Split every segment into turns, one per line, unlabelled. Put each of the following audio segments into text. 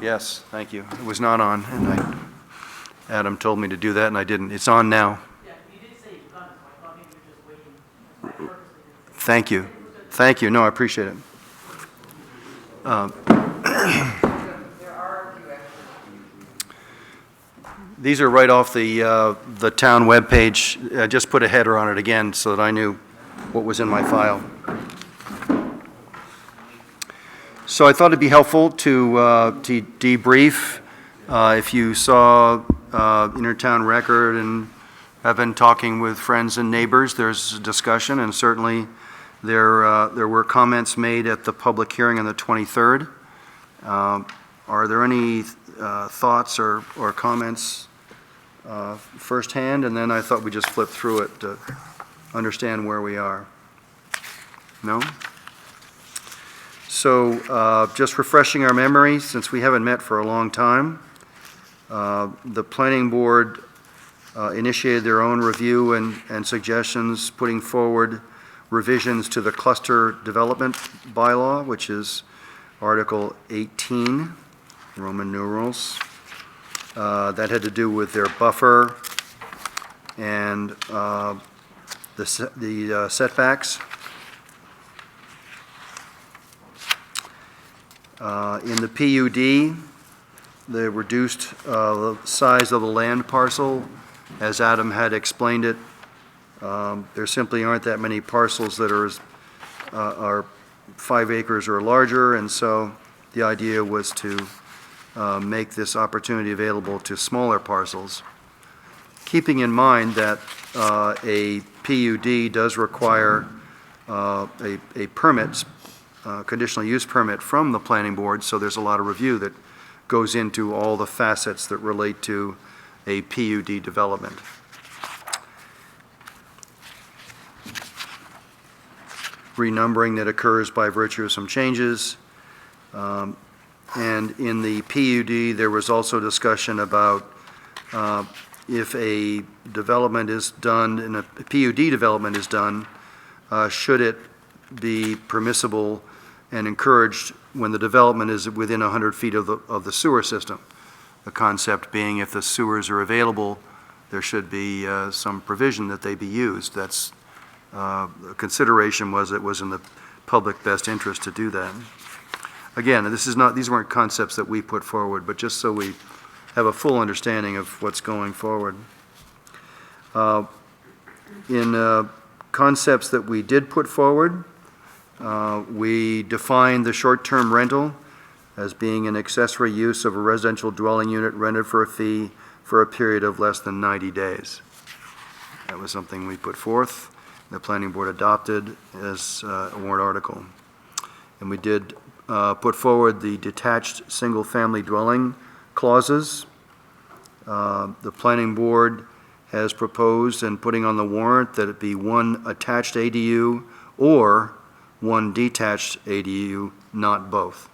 Yes, thank you. It was not on, and Adam told me to do that, and I didn't. It's on now.
Yeah, you did say you've done it, so I thought maybe you were just waiting. I purposely didn't say
Thank you. Thank you. No, I appreciate it.
There are a few extras.
These are right off the town webpage. I just put a header on it again so that I knew what was in my file. So I thought it'd be helpful to debrief. If you saw Intertown Record and have been talking with friends and neighbors, there's a discussion, and certainly there were comments made at the public hearing on the 23rd. Are there any thoughts or comments firsthand? And then I thought we'd just flip through it to understand where we are. No? So just refreshing our memory, since we haven't met for a long time, the planning board initiated their own review and suggestions, putting forward revisions to the cluster development bylaw, which is Article 18, Roman numerals. That had to do with their buffer and the setbacks. In the PUD, they reduced the size of the land parcel. As Adam had explained it, there simply aren't that many parcels that are 5 acres or larger, and so the idea was to make this opportunity available to smaller parcels. Keeping in mind that a PUD does require a permit, conditional use permit from the planning board, so there's a lot of review that goes into all the facets that relate to a PUD development. Renumbering that occurs by virtue of some changes. And in the PUD, there was also discussion about if a development is done, and a PUD development is done, should it be permissible and encouraged when the development is within 100 feet of the sewer system. The concept being, if the sewers are available, there should be some provision that they be used. That's the consideration was it was in the public best interest to do that. Again, these weren't concepts that we put forward, but just so we have a full understanding of what's going forward. In concepts that we did put forward, we defined the short-term rental as being an accessory use of a residential dwelling unit rented for a fee for a period of less than 90 days. That was something we put forth. The planning board adopted as a warrant article. And we did put forward the detached single-family dwelling clauses. The planning board has proposed and putting on the warrant that it be one attached ADU or one detached ADU, not both.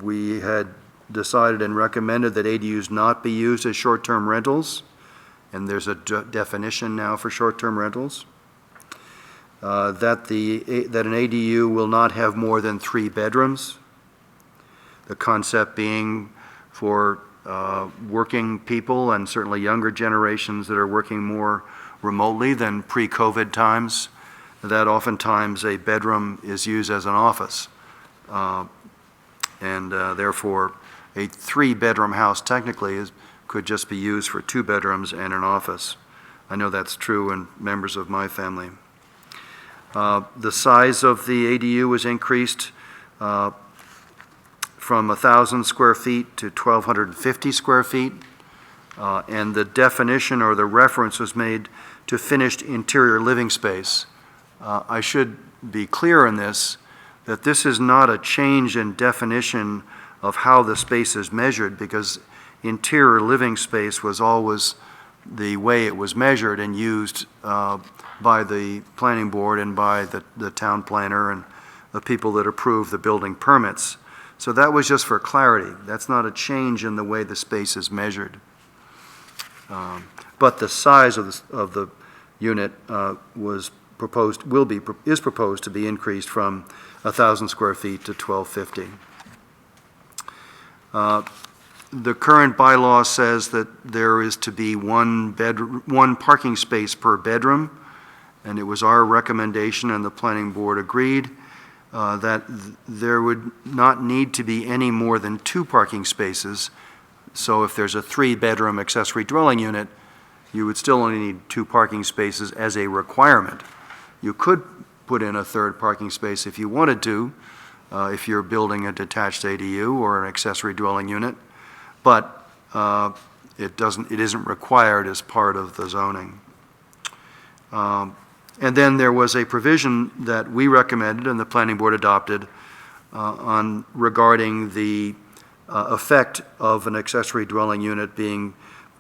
We had decided and recommended that ADUs not be used as short-term rentals, and there's a definition now for short-term rentals. That an ADU will not have more than 3 bedrooms. The concept being for working people and certainly younger generations that are working more remotely than pre-COVID times, that oftentimes a bedroom is used as an office. Therefore, a 3-bedroom house technically could just be used for 2 bedrooms and an office. I know that's true in members of my family. The size of the ADU was increased from 1,000 square feet to 1,250 square feet. And the definition or the reference was made to finished interior living space. I should be clear in this, that this is not a change in definition of how the space is measured, because interior living space was always the way it was measured and used by the planning board and by the town planner and the people that approve the building permits. So that was just for clarity. That's not a change in the way the space is measured. But the size of the unit was is proposed to be increased from 1,000 square feet to 1,250. The current bylaw says that there is to be one parking space per bedroom, and it was our recommendation, and the planning board agreed, that there would not need to be any more than 2 parking spaces. So if there's a 3-bedroom accessory dwelling unit, you would still only need 2 parking spaces as a requirement. You could put in a 3rd parking space if you wanted to, if you're building a detached ADU or an accessory dwelling unit, but it isn't required as part of the zoning. And then there was a provision that we recommended and the planning board adopted regarding the effect of an accessory dwelling unit being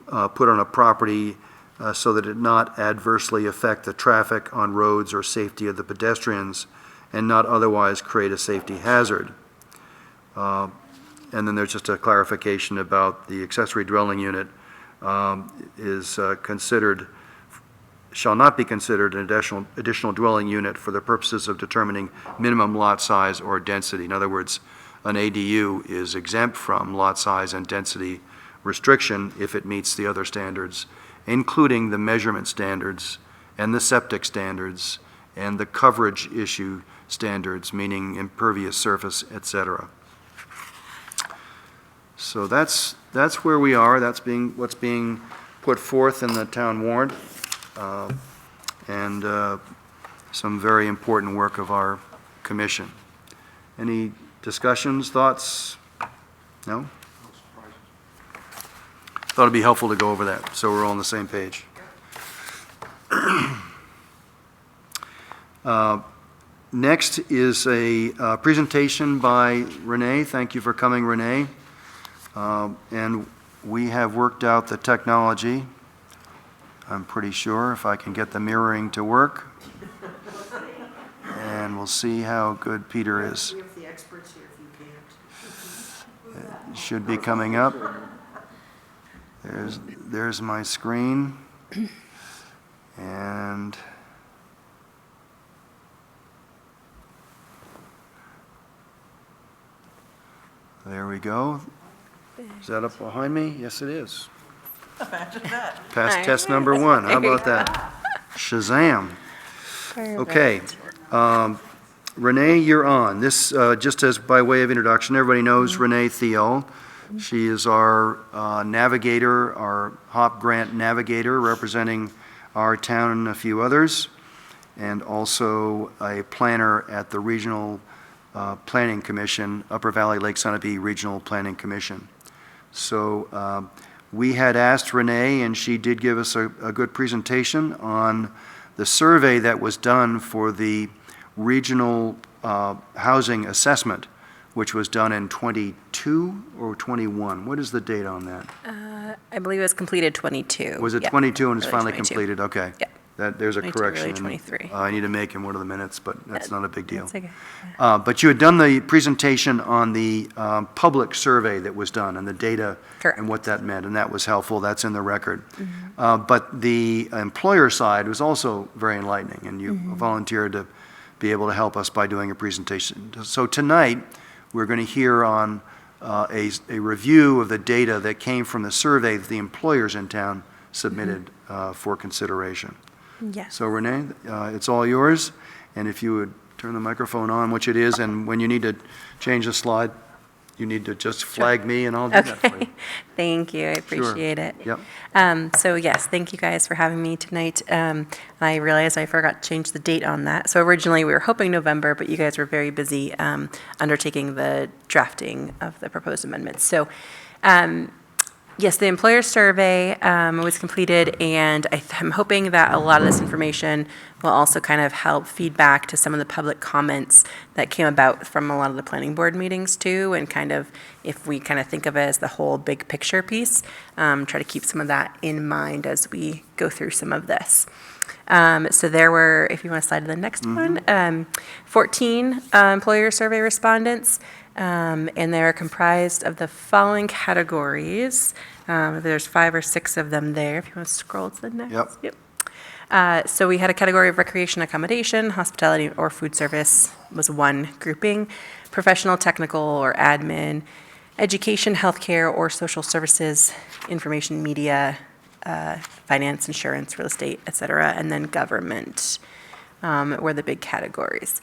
put on a property so that it not adversely affect the traffic on roads or safety of the pedestrians and not otherwise create a safety hazard. And then there's just a clarification about the accessory dwelling unit shall not be considered an additional dwelling unit for the purposes of determining minimum lot size or density. In other words, an ADU is exempt from lot size and density restriction if it meets the other standards, including the measurement standards and the septic standards and the coverage issue standards, meaning impervious surface, etc. So that's where we are. That's what's being put forth in the town warrant, and some very important work of our commission. Any discussions, thoughts? No? Thought it'd be helpful to go over that, so we're all on the same page. Next is a presentation by Renee. Thank you for coming, Renee. And we have worked out the technology, I'm pretty sure, if I can get the mirroring to work. And we'll see how good Peter is.
We have the experts here if you can't.
It should be coming up. There's my screen. And there we go. Is that up behind me? Yes, it is.
Imagine that.
Passed test number 1. How about that? Shazam. Okay. Renee, you're on. This, just as by way of introduction, everybody knows Renee Thiel. She is our navigator, our HOP grant navigator, representing our town and a few others, and also a planner at the Regional Planning Commission, Upper Valley Lake Sunapee Regional Planning Commission. So we had asked Renee, and she did give us a good presentation on the survey that was done for the regional housing assessment, which was done in 22 or 21. What is the date on that?
I believe it was completed 22.
Was it
Yep.
22 and it's
Early
finally
22.
completed? Okay.
Yep.
There's a
22,
correction.
early 23.
I need to make in one of the minutes, but that's not a big deal.
That's okay.
But you had done the presentation on the public survey that was done and the data
Correct.
and what that meant, and that was helpful. That's in the record. But the employer side was also very enlightening, and you volunteered to be able to help us by doing a presentation. So tonight, we're going to hear on a review of the data that came from the survey that the employers in town submitted for consideration.
Yes.
So Renee, it's all yours, and if you would turn the microphone on, which it is, and when you need to change the slide, you need to just flag me and I'll do that for you.
Thank you. I appreciate it.
Yep.
So yes, thank you guys for having me tonight. I realized I forgot to change the date on that. So originally we were hoping November, but you guys were very busy undertaking the drafting of the proposed amendments. So yes, the employer survey was completed, and I'm hoping that a lot of this information will also kind of help feedback to some of the public comments that came about from a lot of the planning board meetings too, and kind of, if we kind of think of it as the whole big picture piece, try to keep some of that in mind as we go through some of this. So there were, if you want to slide to the next one, 14 employer survey respondents. And they're comprised of the following categories. There's 5 or 6 of them there, if you want to scroll to the next.
Yep.
So we had a category of recreation accommodation, hospitality or food service was one grouping, professional, technical, or admin, education, healthcare, or social services, information, media, finance, insurance, real estate, et cetera, and then government were the big categories.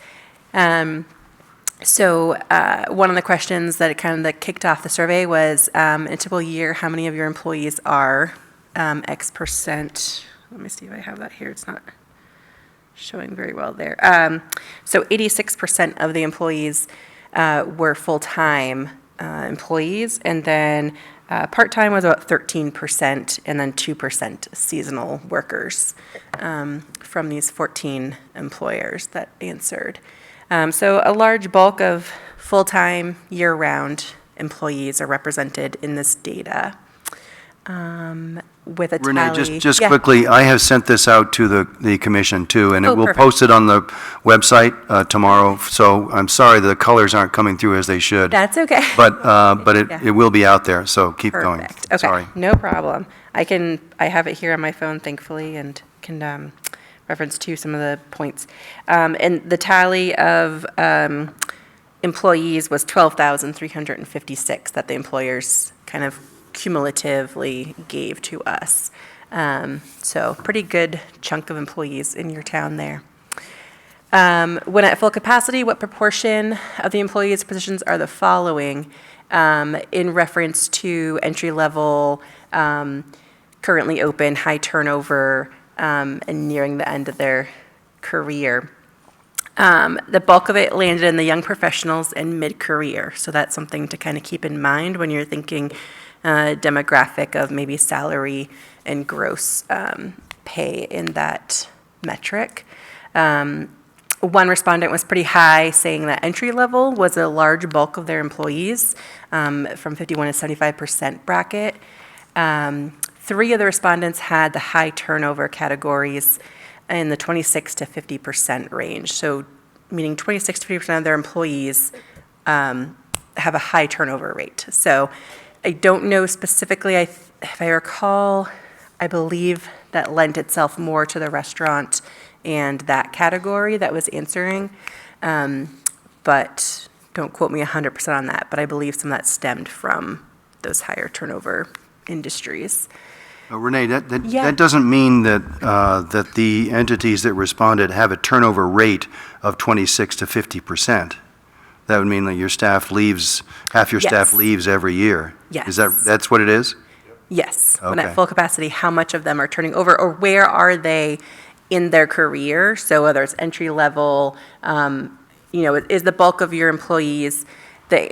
So one of the questions that that kicked off the survey was, in a typical year, how many of your employees are X percent? Let me see if I have that here. It's not showing very well there. So 86% of the employees were full-time employees, and then part-time was about 13%, and then 2% seasonal workers from these 14 employers that answered. So a large bulk of full-time, year-round employees are represented in this data. With a tally.
Renee, just
Yeah.
quickly, I have sent this out to the commission too, and
Oh,
we'll
perfect.
post it on the website tomorrow. So I'm sorry the colors aren't coming through as they should.
That's okay.
But
Yeah.
it will be out there, so keep going.
Perfect. Okay,
Sorry.
no problem. I have it here on my phone, thankfully, and can reference to some of the points. And the tally of employees was 12,356 that the employers kind of cumulatively gave to us. So pretty good chunk of employees in your town there. When at full capacity, what proportion of the employees' positions are the following in reference to entry level, currently open, high turnover, and nearing the end of their career? The bulk of it landed in the young professionals and mid-career. So that's something to kind of keep in mind when you're thinking demographic of maybe salary and gross pay in that metric. One respondent was pretty high, saying that entry level was a large bulk of their employees, from 51 to 75% bracket. 3 of the respondents had the high turnover categories in the 26 to 50% range. So meaning 26 to 50% of their employees have a high turnover rate. So I don't know specifically, if I recall, I believe that lent itself more to the restaurant and that category that was answering. But don't quote me 100% on that, but I believe some of that stemmed from those higher turnover industries.
Renee,
Yeah.
that doesn't mean that the entities that responded have a turnover rate of 26 to 50%. That would mean that your staff leaves, half your staff
Yes.
leaves every year.
Yes.
That's what it is?
Yes, when
Okay.
at full capacity, how much of them are turning over, or where are they in their career? So whether it's entry level, is the bulk of your employees, the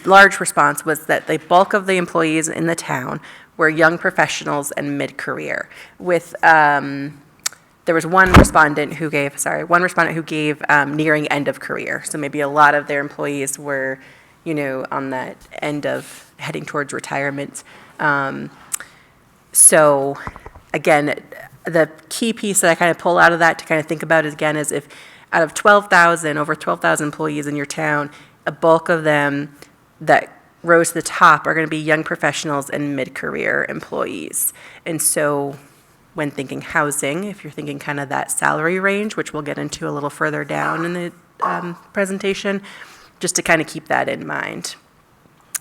large response was that the bulk of the employees in the town were young professionals and mid-career. With there was one respondent who gave nearing end of career. So maybe a lot of their employees were, on that end of heading towards retirement. So again, the key piece that I kind of pull out of that to kind of think about is, again, is if out of over 12,000 employees in your town, a bulk of them that rose to the top are going to be young professionals and mid-career employees. And so when thinking housing, if you're thinking kind of that salary range, which we'll get into a little further down in the presentation, just to kind of keep that in mind.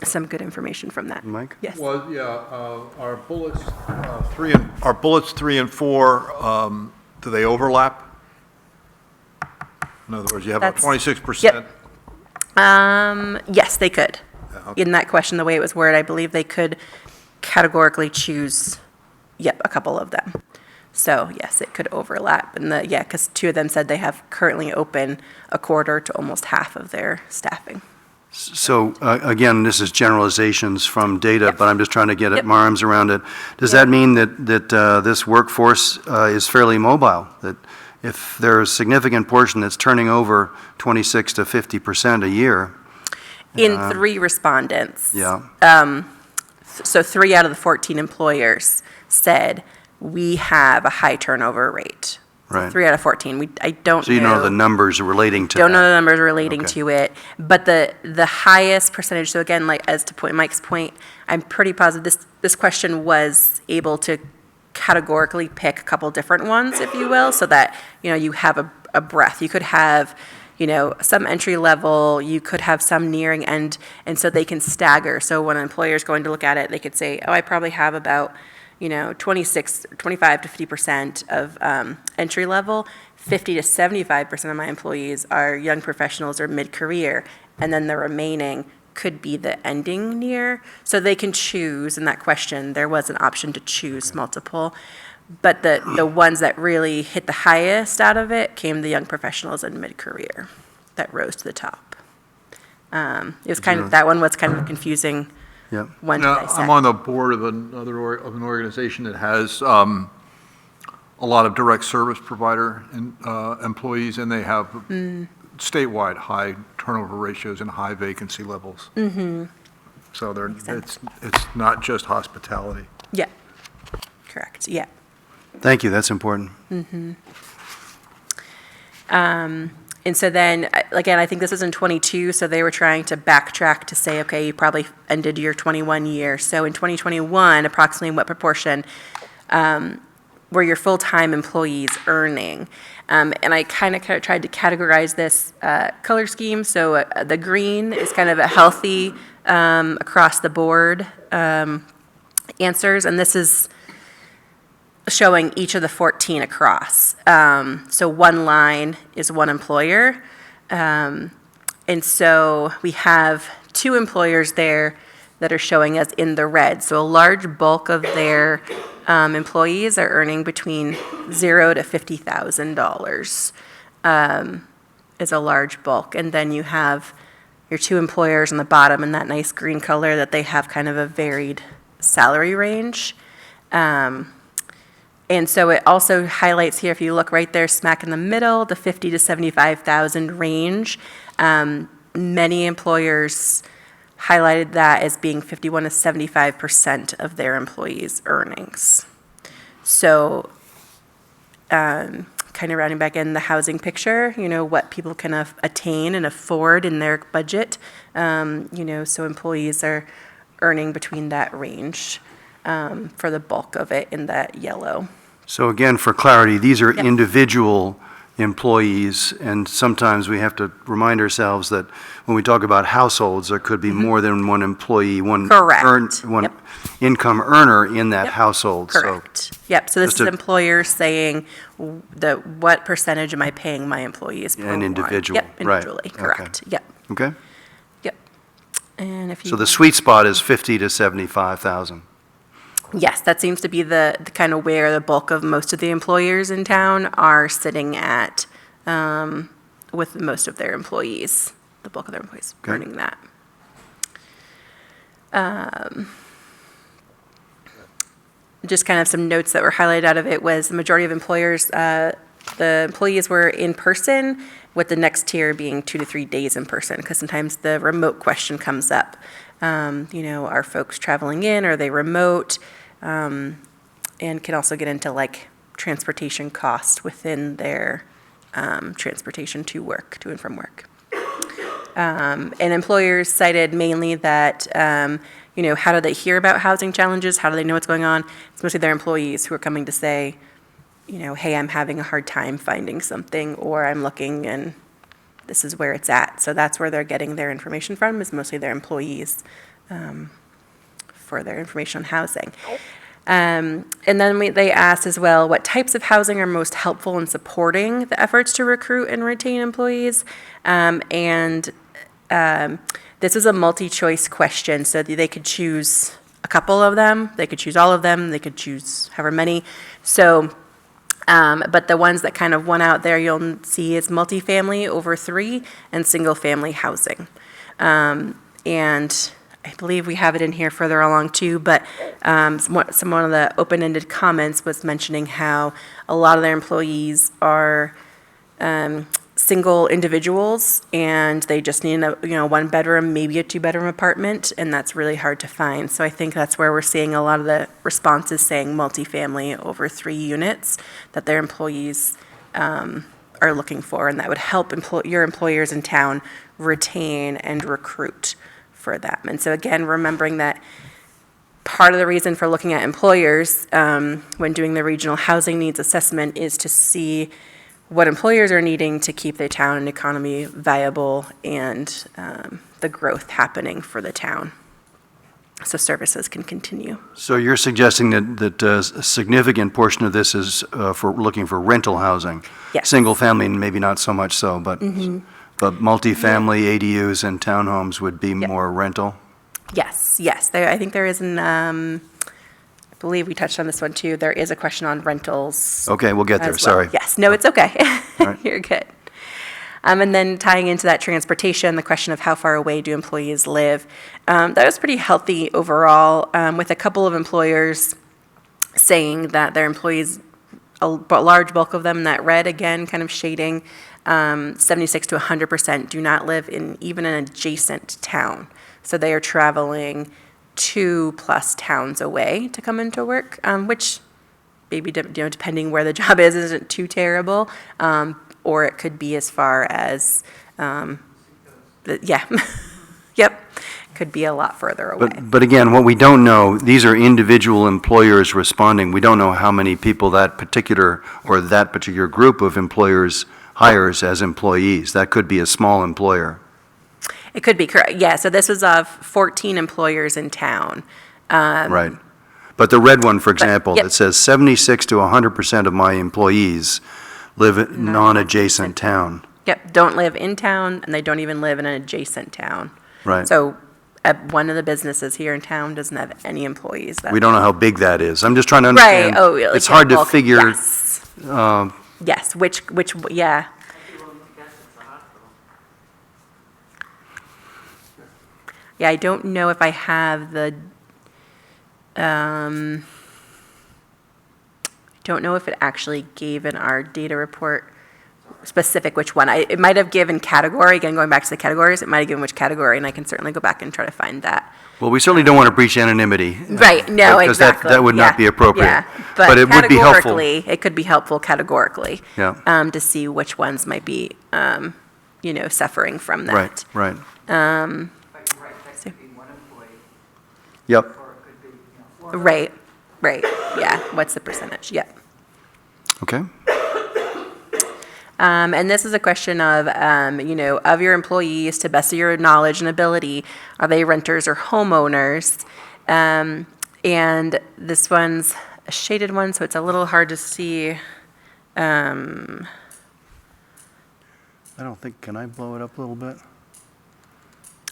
Some good information from that.
Mike?
Yes.
Well, yeah, our bullets 3 and 4, do they overlap? In other words, you have a
That's-
26%.
Yes, they could.
okay.
In that question, the way it was worded, I believe they could categorically choose, a couple of them. So yes, it could overlap. And because 2 of them said they have currently open a quarter to almost half of their staffing.
So, again, this is generalizations from data,
Yep.
but I'm just trying to get
Yep.
my arms around it. Does
Yep.
that mean that this workforce is fairly mobile? That if there's a significant portion that's turning over 26 to 50% a year?
In 3 respondents.
Yeah.
So 3 out of the 14 employers said, we have a high turnover rate. So
Right.
3 out of 14. I don't know.
So you don't know the numbers relating to
Don't know
that?
the numbers relating
Okay.
to it, but the highest percentage, so again, like as to Mike's point, I'm pretty positive this question was able to categorically pick a couple different ones, if you will, so that, you have a breadth. You could have, some entry level, you could have some nearing end, and so they can stagger. So when an employer is going to look at it, they could say, oh, I probably have about, 25 to 50% of entry level, 50 to 75% of my employees are young professionals or mid-career, and then the remaining could be the ending near. So they can choose, in that question, there was an option to choose multiple. But the ones that really hit the highest out of it came the young professionals and mid-career that rose to the top. It was that one was kind of a confusing
Yep.
one to
I'm
dissect.
on the board of an organization that has a lot of direct service provider employees, and they have statewide high turnover ratios and high vacancy levels. So it's not just hospitality.
Yeah, correct, yeah.
Thank you, that's important.
And so then, again, I think this was in '22, so they were trying to backtrack to say, okay, you probably ended your 21 year. So in 2021, approximately what proportion were your full-time employees earning? And I kind of tried to categorize this color scheme. So the green is kind of a healthy across the board answers, and this is showing each of the 14 across. So one line is one employer. And so we have two employers there that are showing us in the red. So a large bulk of their employees are earning between $0 to $50,000 is a large bulk. And then you have your two employers on the bottom in that nice green color that they have kind of a varied salary range. And so it also highlights here, if you look right there, smack in the middle, the 50 to 75,000 range. Many employers highlighted that as being 51 to 75% of their employees' earnings. So, kind of rounding back in the housing picture, what people can attain and afford in their budget. So employees are earning between that range. For the bulk of it in that yellow.
So again, for clarity, these are
Yep.
individual employees, and sometimes we have to remind ourselves that when we talk about households, there could be more than one employee, one
Correct.
one
Yep.
income earner in that
Yep.
household. So
Correct. Yep, so this
just
is
a-
employers saying what percentage am I paying my employees per
An
one?
individual,
Yep,
right.
individually,
Okay.
correct. Yep,
Okay,
yep. And if you.
so the sweet spot is 50 to 75,000.
Yes, that seems to be the kind of where the bulk of most of the employers in town are sitting at with most of their employees, the bulk of their employees
Okay.
earning that. Just kind of some notes that were highlighted out of it was the majority of employers, the employees were in person, with the next tier being 2 to 3 days in person, because sometimes the remote question comes up. Are folks traveling in, are they remote? And can also get into like transportation costs within their transportation to and from work. And employers cited mainly that, how do they hear about housing challenges? How do they know what's going on? It's mostly their employees who are coming to say, hey, I'm having a hard time finding something, or I'm looking and this is where it's at. So that's where they're getting their information from, is mostly their employees for their information on housing. And then they asked as well, what types of housing are most helpful in supporting the efforts to recruit and retain employees? This is a multi-choice question, so they could choose a couple of them, they could choose all of them, they could choose however many. So, but the ones that kind of won out there you'll see is multifamily over 3 and single-family housing. And I believe we have it in here further along too, but one of the open-ended comments was mentioning how a lot of their employees are single individuals, and they just need a one bedroom, maybe a 2-bedroom apartment, and that's really hard to find. So I think that's where we're seeing a lot of the responses saying multifamily over 3 units that their employees are looking for, and that would help your employers in town retain and recruit for them. And so again, remembering that part of the reason for looking at employers when doing the regional housing needs assessment is to see what employers are needing to keep their town and economy viable and the growth happening for the town, so services can continue.
So you're suggesting that a significant portion of this is for looking for rental housing?
Yes.
Single family, maybe not so much so, but multifamily ADUs and townhomes would be more rental?
Yes, yes. I think there is I believe we touched on this one too. There is a question on rentals.
Okay, we'll get there,
as well.
sorry.
Yes, no, it's okay.
right.
You're good. And then tying into that transportation, the question of how far away do employees live. That was pretty healthy overall, with a couple of employers saying that their employees, a large bulk of them, that red again, kind of shading, 76 to 100% do not live in even an adjacent town. So they are traveling 2+ towns away to come into work, which maybe, depending where the job is, isn't too terrible. Or it could be as far as, yep, could be a lot further away.
But again, what we don't know, these are individual employers responding. We don't know how many people that particular group of employers hires as employees. That could be a small employer.
It could be, correct, yeah, so this was of 14 employers in town.
Right. But the red one, for example,
yep.
it says 76 to 100% of my employees live in non-adjacent town.
Yep, don't live in town, and they don't even live in an adjacent town.
Right.
So one of the businesses here in town doesn't have any employees.
We don't know how big that is. I'm just trying to understand.
Right, oh, like,
it's hard to
bulk,
figure.
Yes, yes. Which, yeah. Yeah, I don't know if I have the, I don't know if it actually gave in our data report specific which one. It might have given category, again, going back to the categories, it might have given which category, and I can certainly go back and try to find that.
Well, we certainly don't want to breach anonymity.
Right, no,
because
exactly.
that would not be appropriate.
Yeah,
But it would be helpful.
It could be helpful categorically.
Yeah.
To see which ones might be, suffering from that.
Right, right.
But you're right, that could be one employee,
Yep.
or it could be, 4.
Right, yeah, what's the percentage, yep.
Okay.
And this is a question of, of your employees, to best of your knowledge and ability, are they renters or homeowners? And this one's a shaded one, so it's a little hard to see.
I don't think, can I blow it up a little bit?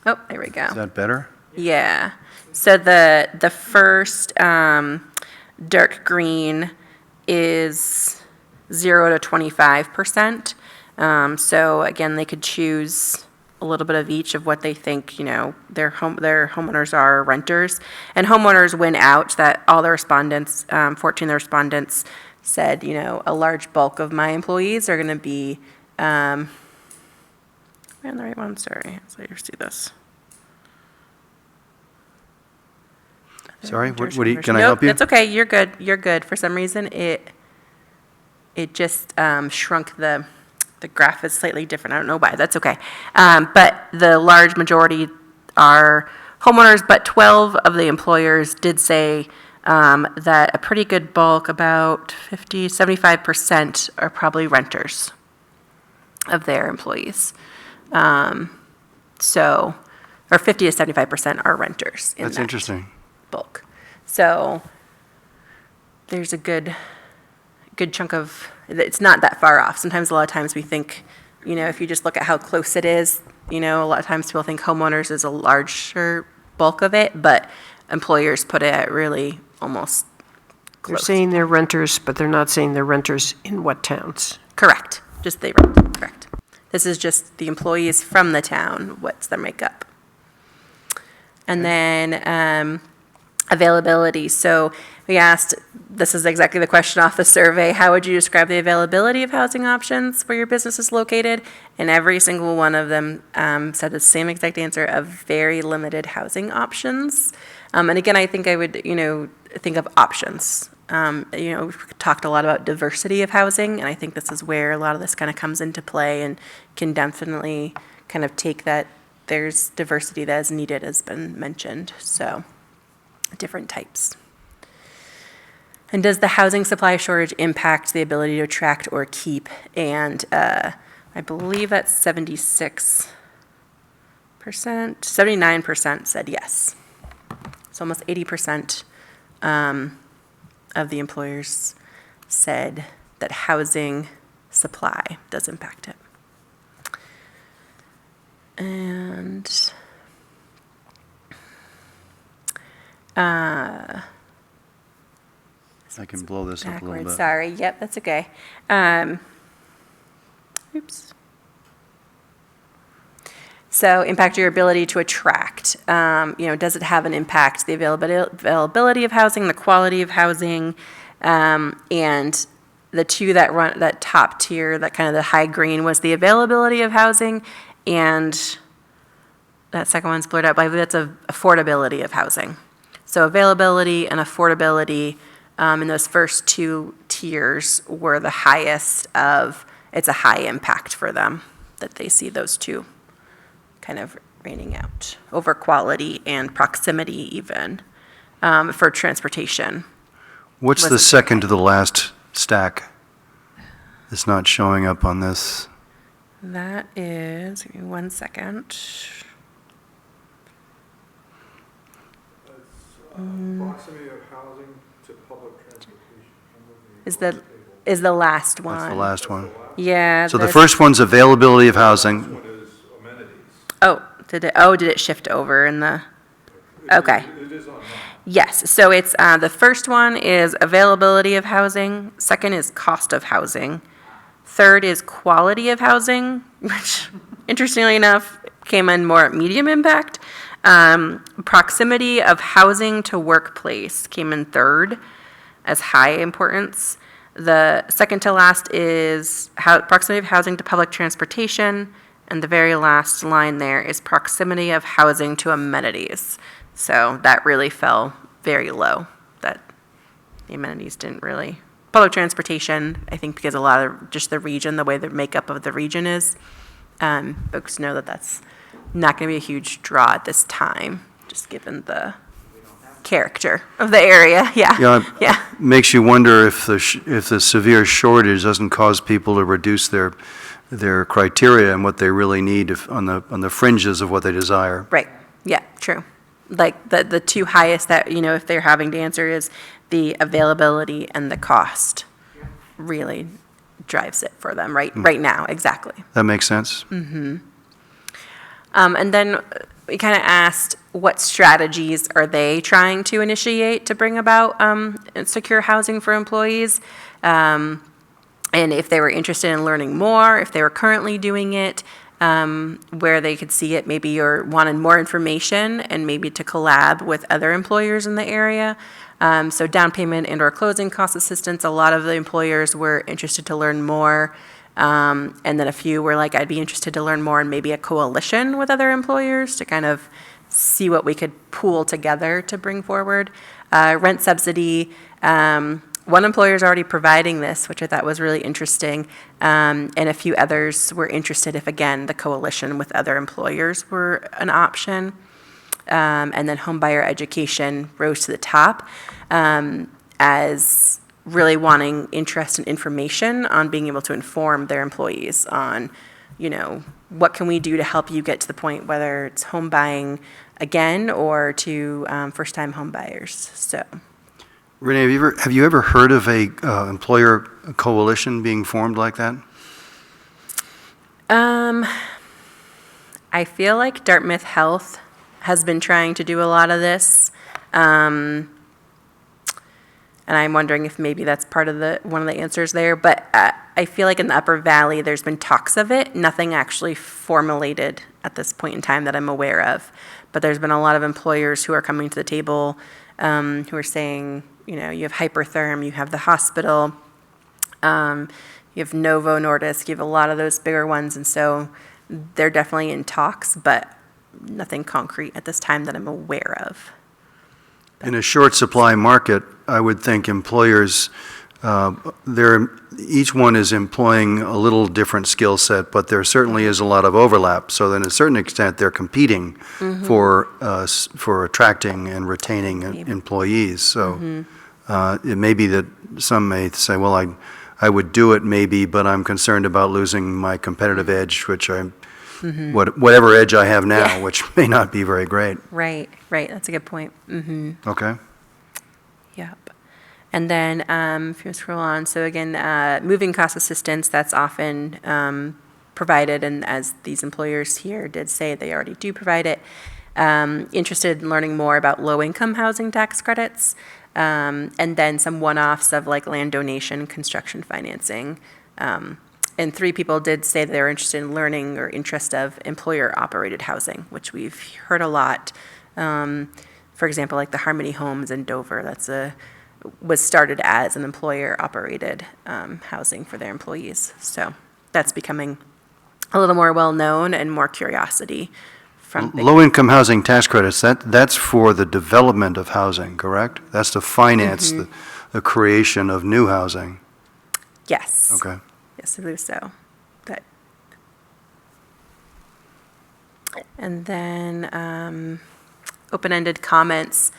Oh, there we go.
Is that better?
Yeah. So the first dark green is 0 to 25%. So again, they could choose a little bit of each of what they think, their homeowners are, or renters. And homeowners win out. That all the respondents, 14 of the respondents said, a large bulk of my employees are going to be. Am I on the right one? Sorry, let's let you see this.
Sorry,
Renters,
can I
homeowners. Nope,
help you?
That's okay. You're good. You're good. For some reason, it just shrunk the graph is slightly different. I don't know why. That's okay. But the large majority are homeowners, but 12 of the employers did say that a pretty good bulk, about 75% are probably renters of their employees. So, or 50 to 75% are renters.
That's interesting.
Bulk. So there's a good chunk of, it's not that far off. Sometimes, a lot of times we think, if you just look at how close it is, a lot of times people think homeowners is a larger bulk of it, but employers put it at really almost
They're
close.
saying they're renters, but they're not saying they're renters in what towns?
Correct. Just they rent. Correct. This is just the employees from the town. What's their makeup? And then availability. So we asked, this is exactly the question off the survey, how would you describe the availability of housing options where your business is located? And every single one of them said the same exact answer of very limited housing options. And again, I think I would, think of options. We've talked a lot about diversity of housing, and I think this is where a lot of this kind of comes into play and can definitely kind of take that there's diversity that is needed has been mentioned. So different types. And does the housing supply shortage impact the ability to attract or keep? And I believe that's 76%, 79% said yes. So almost 80% of the employers said that housing supply does impact it. And
I can blow this up a little
backwards,
bit.
sorry. Yep, that's okay. Oops. So impact your ability to attract. Does it have an impact? The availability of housing, the quality of housing, and the two that run that top tier, that kind of the high green, was the availability of housing, and that second one's blurred out, but I believe that's affordability of housing. So availability and affordability in those first two tiers were the highest of, it's a high impact for them that they see those two kind of reigning out over quality and proximity even for transportation.
What's the second to the last stack? It's not showing up on this.
That is, give me 1 second.
Proximity of housing to public transportation.
Is the last one.
That's the last one.
Yeah.
So the first one's availability of housing.
One is amenities.
Did it shift over in the, okay.
It is on that.
Yes, so it's, the first one is availability of housing, second is cost of housing, third is quality of housing, which interestingly enough came in more medium impact. Proximity of housing to workplace came in third as high importance. The second to last is proximity of housing to public transportation, and the very last line there is proximity of housing to amenities. So that really fell very low, that the amenities didn't really. Public transportation, I think because a lot of just the region, the way the makeup of the region is, folks know that that's not going to be a huge draw at this time, just given the character of the area. Yeah.
Makes you wonder if the severe shortage doesn't cause people to reduce their criteria and what they really need on the fringes of what they desire.
Right. Yeah, true. Like the two highest that, if they're having to answer is the availability and the cost really drives it for them right now. Exactly.
That makes sense.
And then we kind of asked what strategies are they trying to initiate to bring about secure housing for employees, and if they were interested in learning more, if they were currently doing it, where they could see it maybe, or wanted more information and maybe to collab with other employers in the area. So down payment and or closing cost assistance, a lot of the employers were interested to learn more. And then a few were like, I'd be interested to learn more and maybe a coalition with other employers to kind of see what we could pool together to bring forward. Rent subsidy, one employer is already providing this, which I thought was really interesting, and a few others were interested if, again, the coalition with other employers were an option. And then homebuyer education rose to the top as really wanting interest and information on being able to inform their employees on, what can we do to help you get to the point, whether it's home buying again or to first-time home buyers. So.
Renee, have you ever heard of a employer coalition being formed like that?
I feel like Dartmouth Health has been trying to do a lot of this, and I'm wondering if maybe that's part of one of the answers there. But I feel like in the Upper Valley, there's been talks of it, nothing actually formulated at this point in time that I'm aware of. But there's been a lot of employers who are coming to the table who are saying, you have Hypertherm, you have the hospital, you have Novo Nordisk, you have a lot of those bigger ones, and so they're definitely in talks, but nothing concrete at this time that I'm aware of.
In a short supply market, I would think employers each one is employing a little different skill set, but there certainly is a lot of overlap. So then, to a certain extent, they're competing for attracting and retaining employees. So it may be that some may say, well, I would do it maybe, but I'm concerned about losing my competitive edge, which whatever edge I have now, which may not be very great.
Right, that's a good point.
Okay.
Yep. And then if you scroll on, so again, moving cost assistance, that's often provided, and as these employers here did say, they already do provide it. Interested in learning more about low-income housing tax credits, and then some one-offs of like land donation, construction financing. And 3 people did say they were interested in learning or interest of employer-operated housing, which we've heard a lot. For example, like the Harmony Homes in Dover, was started as an employer-operated housing for their employees. So that's becoming a little more well-known and more curiosity from
Low-income housing tax credits, that's for the development of housing, correct? That's to finance the creation of new housing.
Yes.
Okay.
Yes, I believe so. And then open-ended comments.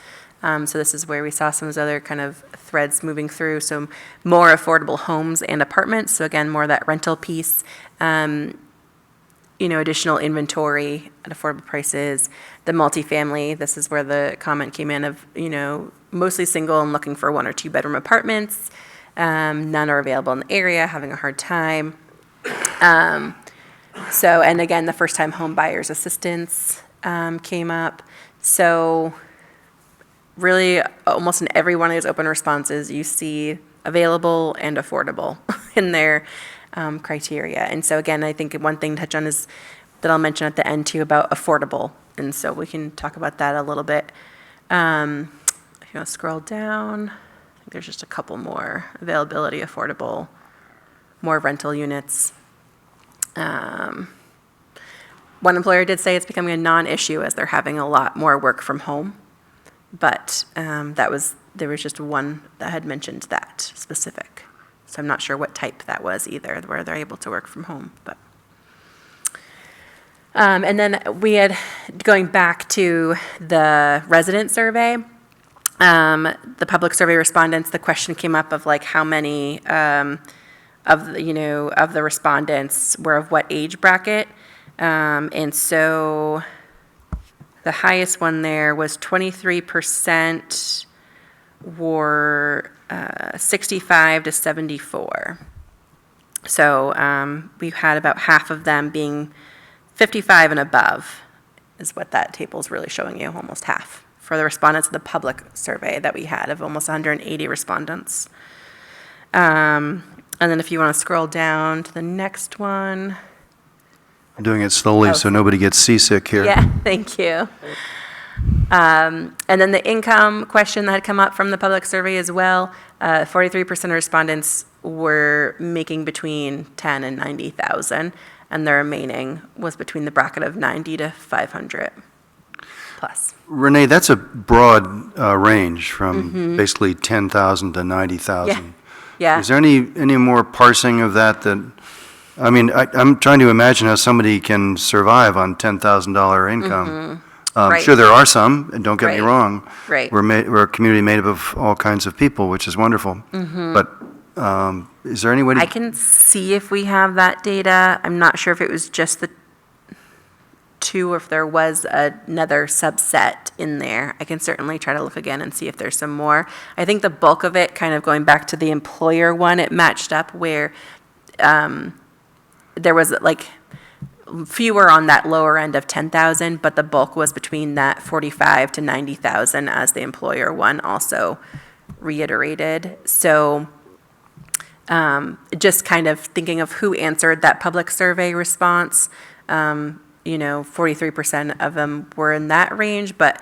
So this is where we saw some of those other kind of threads moving through. So more affordable homes and apartments. So again, more of that rental piece. Additional inventory at affordable prices. The multifamily, this is where the comment came in of, mostly single and looking for 1 or 2 bedroom apartments. None are available in the area, having a hard time. And again, the first-time home buyers assistance came up. So really, almost in every one of these open responses, you see available and affordable in their criteria. And so again, I think one thing to touch on is that I'll mention at the end too about affordable. And so we can talk about that a little bit. If you want to scroll down, I think there's just a couple more. Availability, affordable, more rental units. One employer did say it's becoming a non-issue as they're having a lot more work from home. But there was just one that had mentioned that specific. So I'm not sure what type that was either, where they're able to work from home. But and then going back to the resident survey, the public survey respondents, the question came up of like how many of the respondents were of what age bracket. And so the highest one there was 23% were 65 to 74. So we've had about half of them being 55 and above is what that table is really showing you, almost half, for the respondents of the public survey that we had of almost 180 respondents. And then if you want to scroll down to the next one.
I'm doing it slowly so nobody gets seasick here.
Yeah, thank you. And then the income question that had come up from the public survey as well, 43% of respondents were making between 10 and 90,000, and the remaining was between the bracket of 90 to 500 plus.
Renee, that's a broad range from basically 10,000 to 90,000.
Yeah.
Is there any more parsing of that? I mean, I'm trying to imagine how somebody can survive on $10,000 income.
Right.
Sure, there are some, and don't get me
Right.
wrong.
Right.
We're a community made up of all kinds of people, which is wonderful. But is there any way to...
I can see if we have that data. I'm not sure if it was just the 2 or if there was another subset in there. I can certainly try to look again and see if there's some more. I think the bulk of it, kind of going back to the employer one, it matched up where there was like fewer on that lower end of 10,000, but the bulk was between that 45 to 90,000 as the employer one also reiterated. So just kind of thinking of who answered that public survey response, 43% of them were in that range, but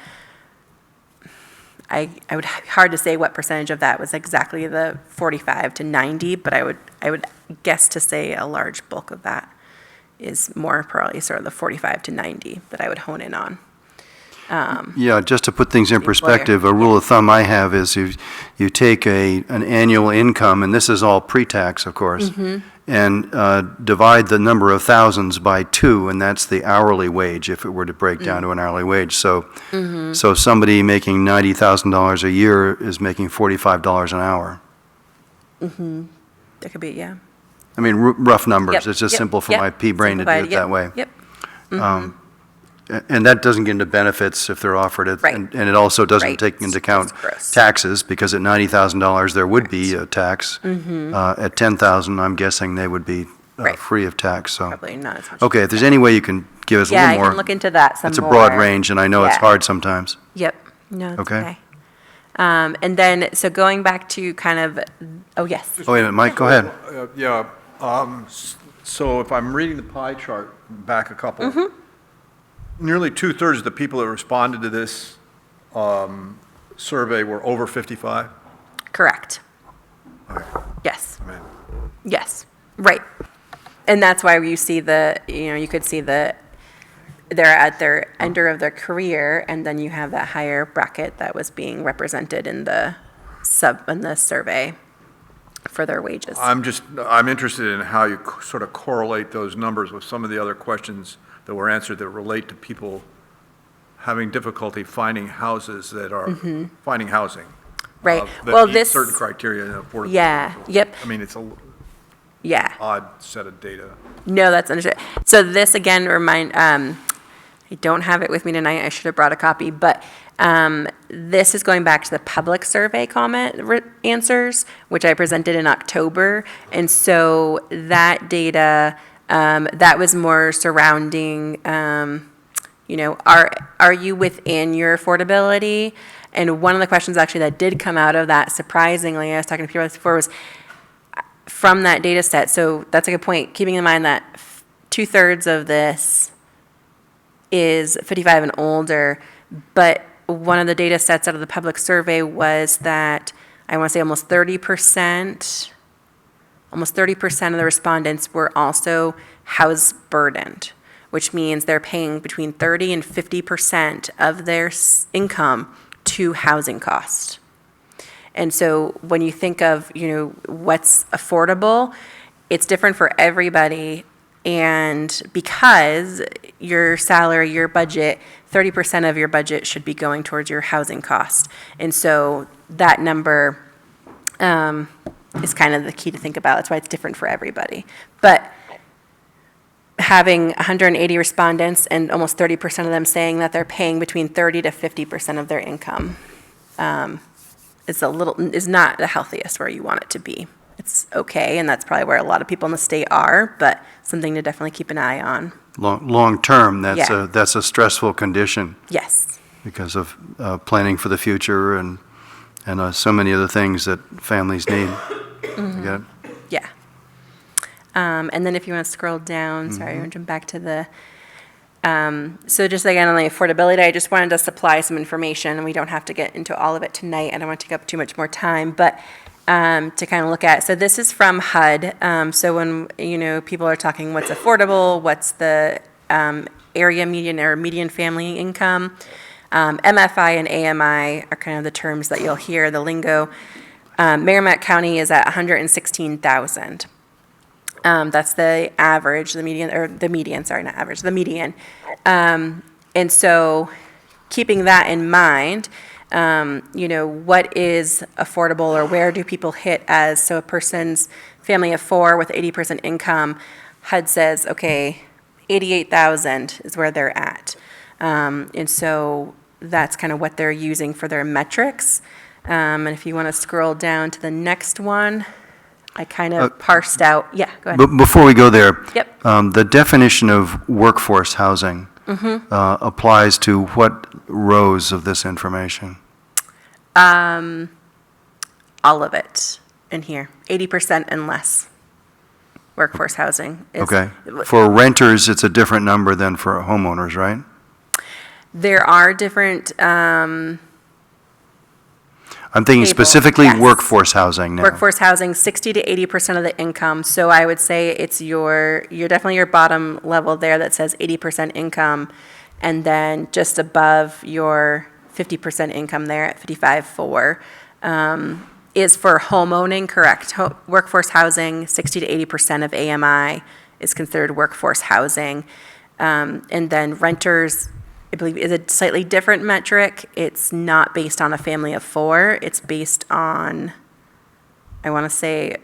I would hard to say what percentage of that was exactly the 45 to 90, but I would guess to say a large bulk of that is more probably sort of the 45 to 90 that I would hone in on.
Yeah, just to put things in perspective, a rule of thumb I have is you take an annual income, and this is all pre-tax, of course, and divide the number of thousands by 2, and that's the hourly wage, if it were to break down to an hourly wage. So, so somebody making $90,000 a year is making $45 an hour.
That could be, yeah.
I mean, rough numbers.
Yep,
It's just
yep,
simple for
yep.
my pea brain to do it
Simplified,
that way.
Yep.
And that doesn't get into benefits if they're offered it.
Right.
And it also doesn't
Right.
take into account
It's gross.
taxes, because at $90,000, there would be a tax. At $10,000, I'm guessing they would be
Right.
free of tax, so.
Probably not as much.
Okay, if there's any way you can give us a
Yeah,
little
I
more.
can look into that some more.
It's a broad range, and I know it's
Yeah.
hard sometimes.
Yep. No, it's
Okay.
okay. And then, so going back to kind of, oh, yes.
Oh, wait a minute, Mike, go ahead.
Yeah, so if I'm reading the pie chart back a couple, nearly 2/3 of the people that responded to this survey were over 55.
Correct. Yes.
I mean,
Yes, right. And that's why you see you could see they're at their end of their career, and then you have that higher bracket that was being represented in the survey for their wages.
I'm interested in how you sort of correlate those numbers with some of the other questions that were answered that relate to people having difficulty finding houses that are, finding housing.
Right.
That
Well,
meet
this.
certain criteria and affordability.
Yeah, yep,
I mean, it's a
yeah.
odd set of data.
No, that's understood. So this again I don't have it with me tonight. I should have brought a copy, but this is going back to the public survey answers, which I presented in October. And so that data, that was more surrounding, are you within your affordability? And one of the questions actually that did come out of that, surprisingly, I was talking to people about this before, was from that data set. So that's a good point, keeping in mind that 2/3 of this is 55 and older, but one of the data sets out of the public survey was that, I want to say almost 30% of the respondents were also house burdened, which means they're paying between 30 and 50% of their income to housing costs. And so when you think of, what's affordable, it's different for everybody. And because your salary, your budget, 30% of your budget should be going towards your housing cost. And so that number is kind of the key to think about. That's why it's different for everybody. But having 180 respondents and almost 30% of them saying that they're paying between 30 to 50% of their income is not the healthiest where you want it to be. It's okay, and that's probably where a lot of people in the state are, but something to definitely keep an eye on.
Long-term, that's
Yeah.
a stressful condition
Yes.
because of planning for the future and so many other things that families need. You get it?
Yeah. And then if you want to scroll down, sorry, I'm going to jump back to the, so just again on the affordability, I just wanted to supply some information, and we don't have to get into all of it tonight. I don't want to take up too much more time, but to kind of look at. So this is from HUD. So when, people are talking what's affordable, what's the area median or median family income, MFI and AMI are kind of the terms that you'll hear, the lingo. Merrimack County is at 116,000. That's the average, the median, sorry, not average, the median. And so keeping that in mind, what is affordable, or where do people hit as, so a person's family of 4 with 80% income, HUD says, okay, 88,000 is where they're at. And so that's kind of what they're using for their metrics. And if you want to scroll down to the next one, I kind of parsed out, yeah, go ahead.
But before we go there.
Yep.
The definition of workforce housing applies to what rows of this information?
All of it in here, 80% and less workforce housing.
Okay. For renters, it's a different number than for homeowners, right?
There are different
I'm thinking
Table,
specifically
yes.
workforce housing now.
workforce housing, 60 to 80% of the income. So I would say it's you're definitely your bottom level there that says 80% income. And then just above your 50% income there at 55.4 is for home owning, correct? Workforce housing, 60 to 80% of AMI is considered workforce housing. And then renters, I believe, is a slightly different metric. It's not based on a family of 4. It's based on, I want to say,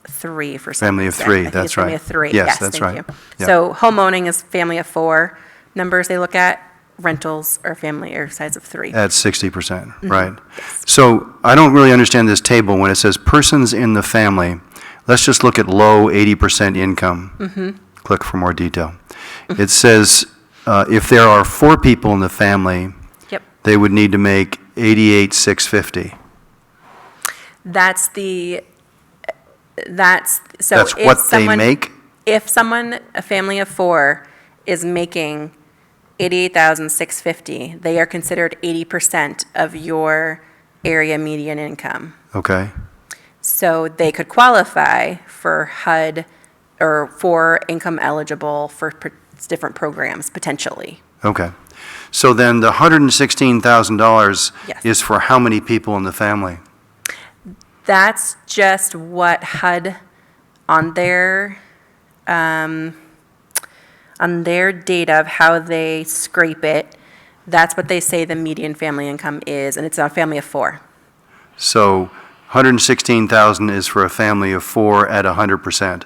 3 for some
Family of
reason.
3,
I think
that's
it's family
right.
of 3.
Yes,
Yes,
that's
thank
right.
you.
Yeah.
So home owning is family of 4 numbers they look at. Rentals are family or size of 3.
At 60%, right. So I don't really understand this table when it says persons in the family. Let's just look at low 80% income. Click for more detail. It says if there are 4 people in the family,
Yep.
they would need to make 88,650.
That's so
That's
if
what they
someone-
make?
If someone, a family of 4, is making 88,650, they are considered 80% of your area median income.
Okay,
So they could qualify for HUD or for income eligible for different programs, potentially.
okay. So then the $116,000
Yes.
is for how many people in the family?
That's just what HUD on their data of how they scrape it, that's what they say the median family income is, and it's a family of 4.
So 116,000 is for a family of 4 at 100%.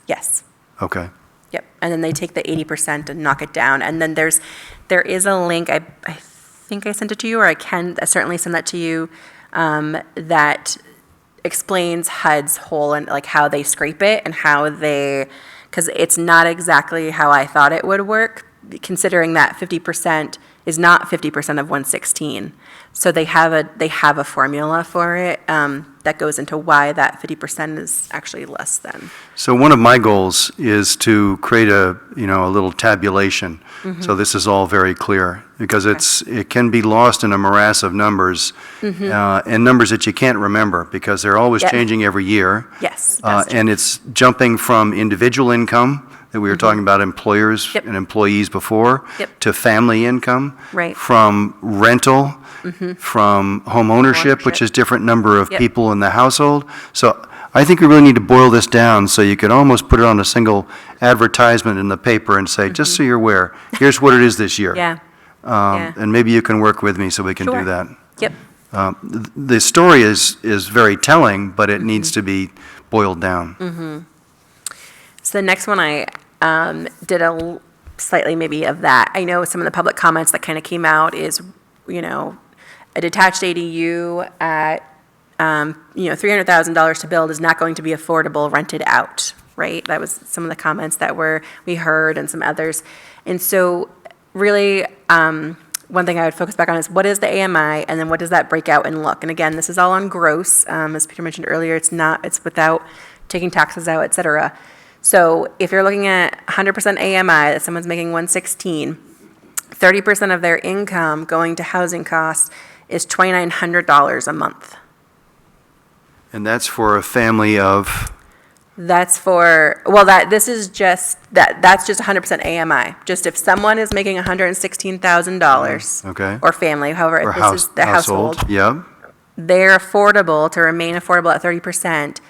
Yes.
Okay.
Yep, and then they take the 80% and knock it down, and then there is a link, I think I sent it to you, or I can certainly send that to you, that explains HUD's whole, and like how they scrape it, and how they, because it's not exactly how I thought it would work, considering that 50% is not 50% of 116. So they have a formula for it that goes into why that 50% is actually less than.
So one of my goals is to create a little tabulation. So this is all very clear, because it can be lost in a morass of numbers, and numbers that you can't remember, because they're always
Yep.
changing every year.
Yes, that's true.
And it's jumping from individual income, that we were talking about employers
Yep.
and employees before,
Yep.
to family income.
Right.
From rental, from home ownership, which
Ownership.
is different number of
Yep.
people in the household. So I think we really need to boil this down, so you could almost put it on a single advertisement in the paper and say, just so you're aware, here's what it is this year.
Yeah. Yeah.
And maybe you can work with me so we can do
Sure.
that.
Yep.
The story is very telling, but it needs to be boiled down.
So the next one I did slightly maybe of that. I know some of the public comments that kind of came out is, a detached ADU at, $300,000 to build is not going to be affordable rented out, right? That was some of the comments that we heard, and some others. And so really, one thing I would focus back on is what is the AMI, and then what does that break out and look? And again, this is all on gross. As Peter mentioned earlier, it's without taking taxes out, et cetera. So if you're looking at 100% AMI, that someone's making 116, 30% of their income going to housing costs is $2,900 a month.
And that's for a family of,
That's just 100% AMI. Just if someone is making $116,000.
Okay.
Or family, however,
or
if this is the household,
Yep.
they're affordable, to remain affordable at 30%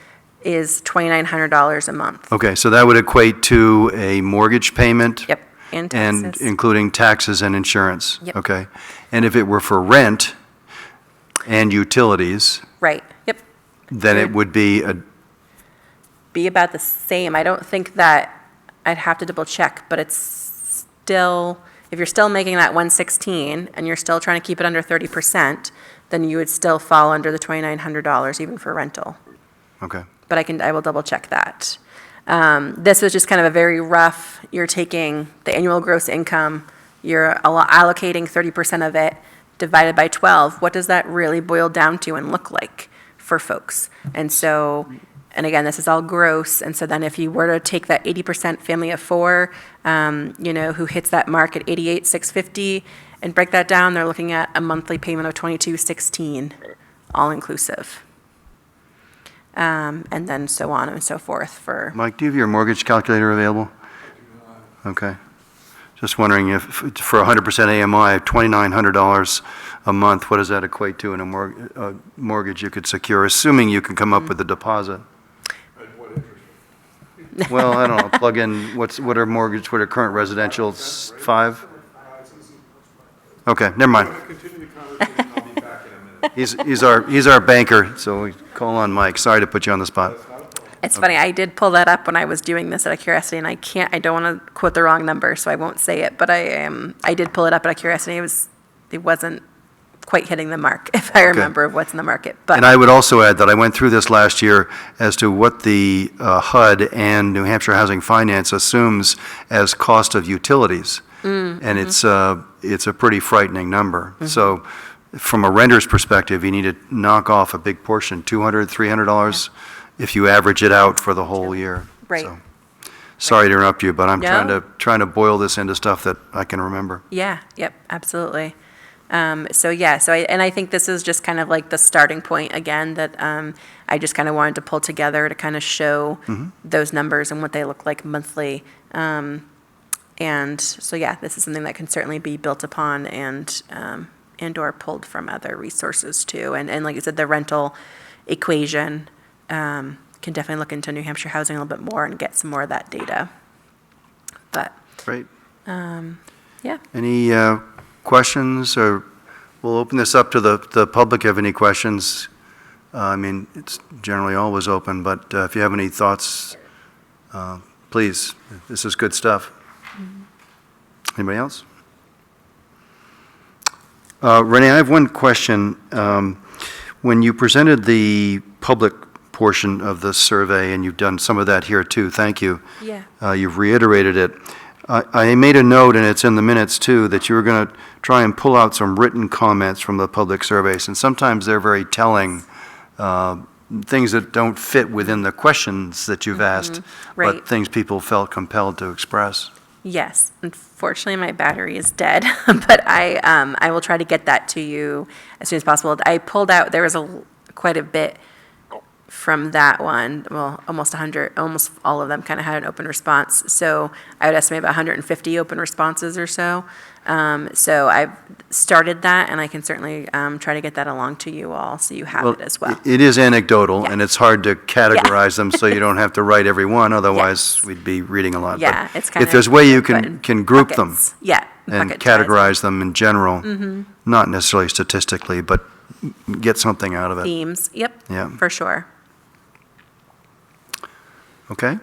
is $2,900 a month.
Okay, so that would equate to a mortgage payment?
Yep, and
And
taxes.
including taxes and insurance?
Yep.
Okay. And if it were for rent and utilities,
Right, yep.
then it would be
Be about the same. I don't think that, I'd have to double check, but it's still, if you're still making that 116 and you're still trying to keep it under 30%, then you would still fall under the $2,900 even for rental.
okay.
But I will double check that. This was just kind of a very rough, you're taking the annual gross income, you're allocating 30% of it, divided by 12. What does that really boil down to and look like for folks? And so, and again, this is all gross, and so then if you were to take that 80% family of 4, who hits that mark at 88,650, and break that down, they're looking at a monthly payment of 2216, all inclusive. And then so on and so forth for,
Mike, do you have your mortgage calculator available? Okay. Just wondering if, for 100% AMI, $2,900 a month, what does that equate to in a mortgage you could secure, assuming you can come up with a deposit? Well, I don't know, plug in, what are current residentials, 5? Okay, never mind. He's our banker, so we call on Mike. Sorry to put you on the spot.
It's funny, I did pull that up when I was doing this out of curiosity, and I don't want to quote the wrong number, so I won't say it, but I did pull it up out of curiosity. It wasn't quite hitting the mark, if I remember of what's in the market. But
And I would also add that I went through this last year as to what the HUD and New Hampshire Housing Finance assumes as cost of utilities. And it's a pretty frightening number. So from a renter's perspective, you need to knock off a big portion, $200, $300, if you average it out for the whole year.
Right.
So, sorry to interrupt you, but I'm
No.
trying to boil this into stuff that I can remember.
yeah, yep, absolutely. So I think this is just kind of like the starting point again, that I just kind of wanted to pull together to kind of show those numbers and what they look like monthly. And so, yeah, this is something that can certainly be built upon and or pulled from other resources too. And like you said, the rental equation, can definitely look into New Hampshire housing a little bit more and get some more of that data. But,
Great.
yeah.
Any questions, or we'll open this up to the public. Have any questions? I mean, it's generally always open, but if you have any thoughts, please. This is good stuff. Anybody else? Renee, I have one question. When you presented the public portion of the survey, and you've done some of that here too, thank you.
Yeah.
You've reiterated it. I made a note, and it's in the minutes too, that you were going to try and pull out some written comments from the public surveys, and sometimes they're very telling, things that don't fit within the questions that you've asked,
right.
but things people felt compelled to express.
Yes, unfortunately, my battery is dead, but I will try to get that to you as soon as possible. I pulled out, there was quite a bit from that one. Well, almost 100, almost all of them kind of had an open response. So I would estimate about 150 open responses or so. So I've started that, and I can certainly try to get that along to you all, so you have it as well.
It is anecdotal,
Yeah.
and it's hard to categorize them, so you don't have to write every one, otherwise
Yes.
we'd be reading a lot.
Yeah,
But
it's kind of.
if there's a way you
put in
can group them
buckets. Yeah.
and
bucket
categorize them in general, not necessarily statistically, but get something out of it.
themes. Yep.
Yeah.
For sure.
Okay?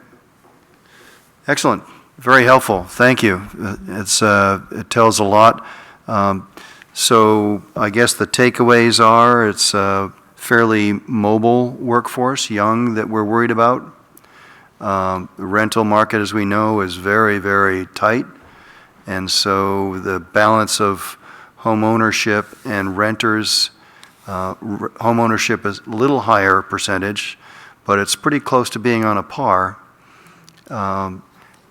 Excellent. Very helpful. Thank you. It tells a lot. So I guess the takeaways are it's a fairly mobile workforce, young, that we're worried about. The rental market, as we know, is very, very tight. And so the balance of home ownership and renters, home ownership is a little higher percentage, but it's pretty close to being on a par.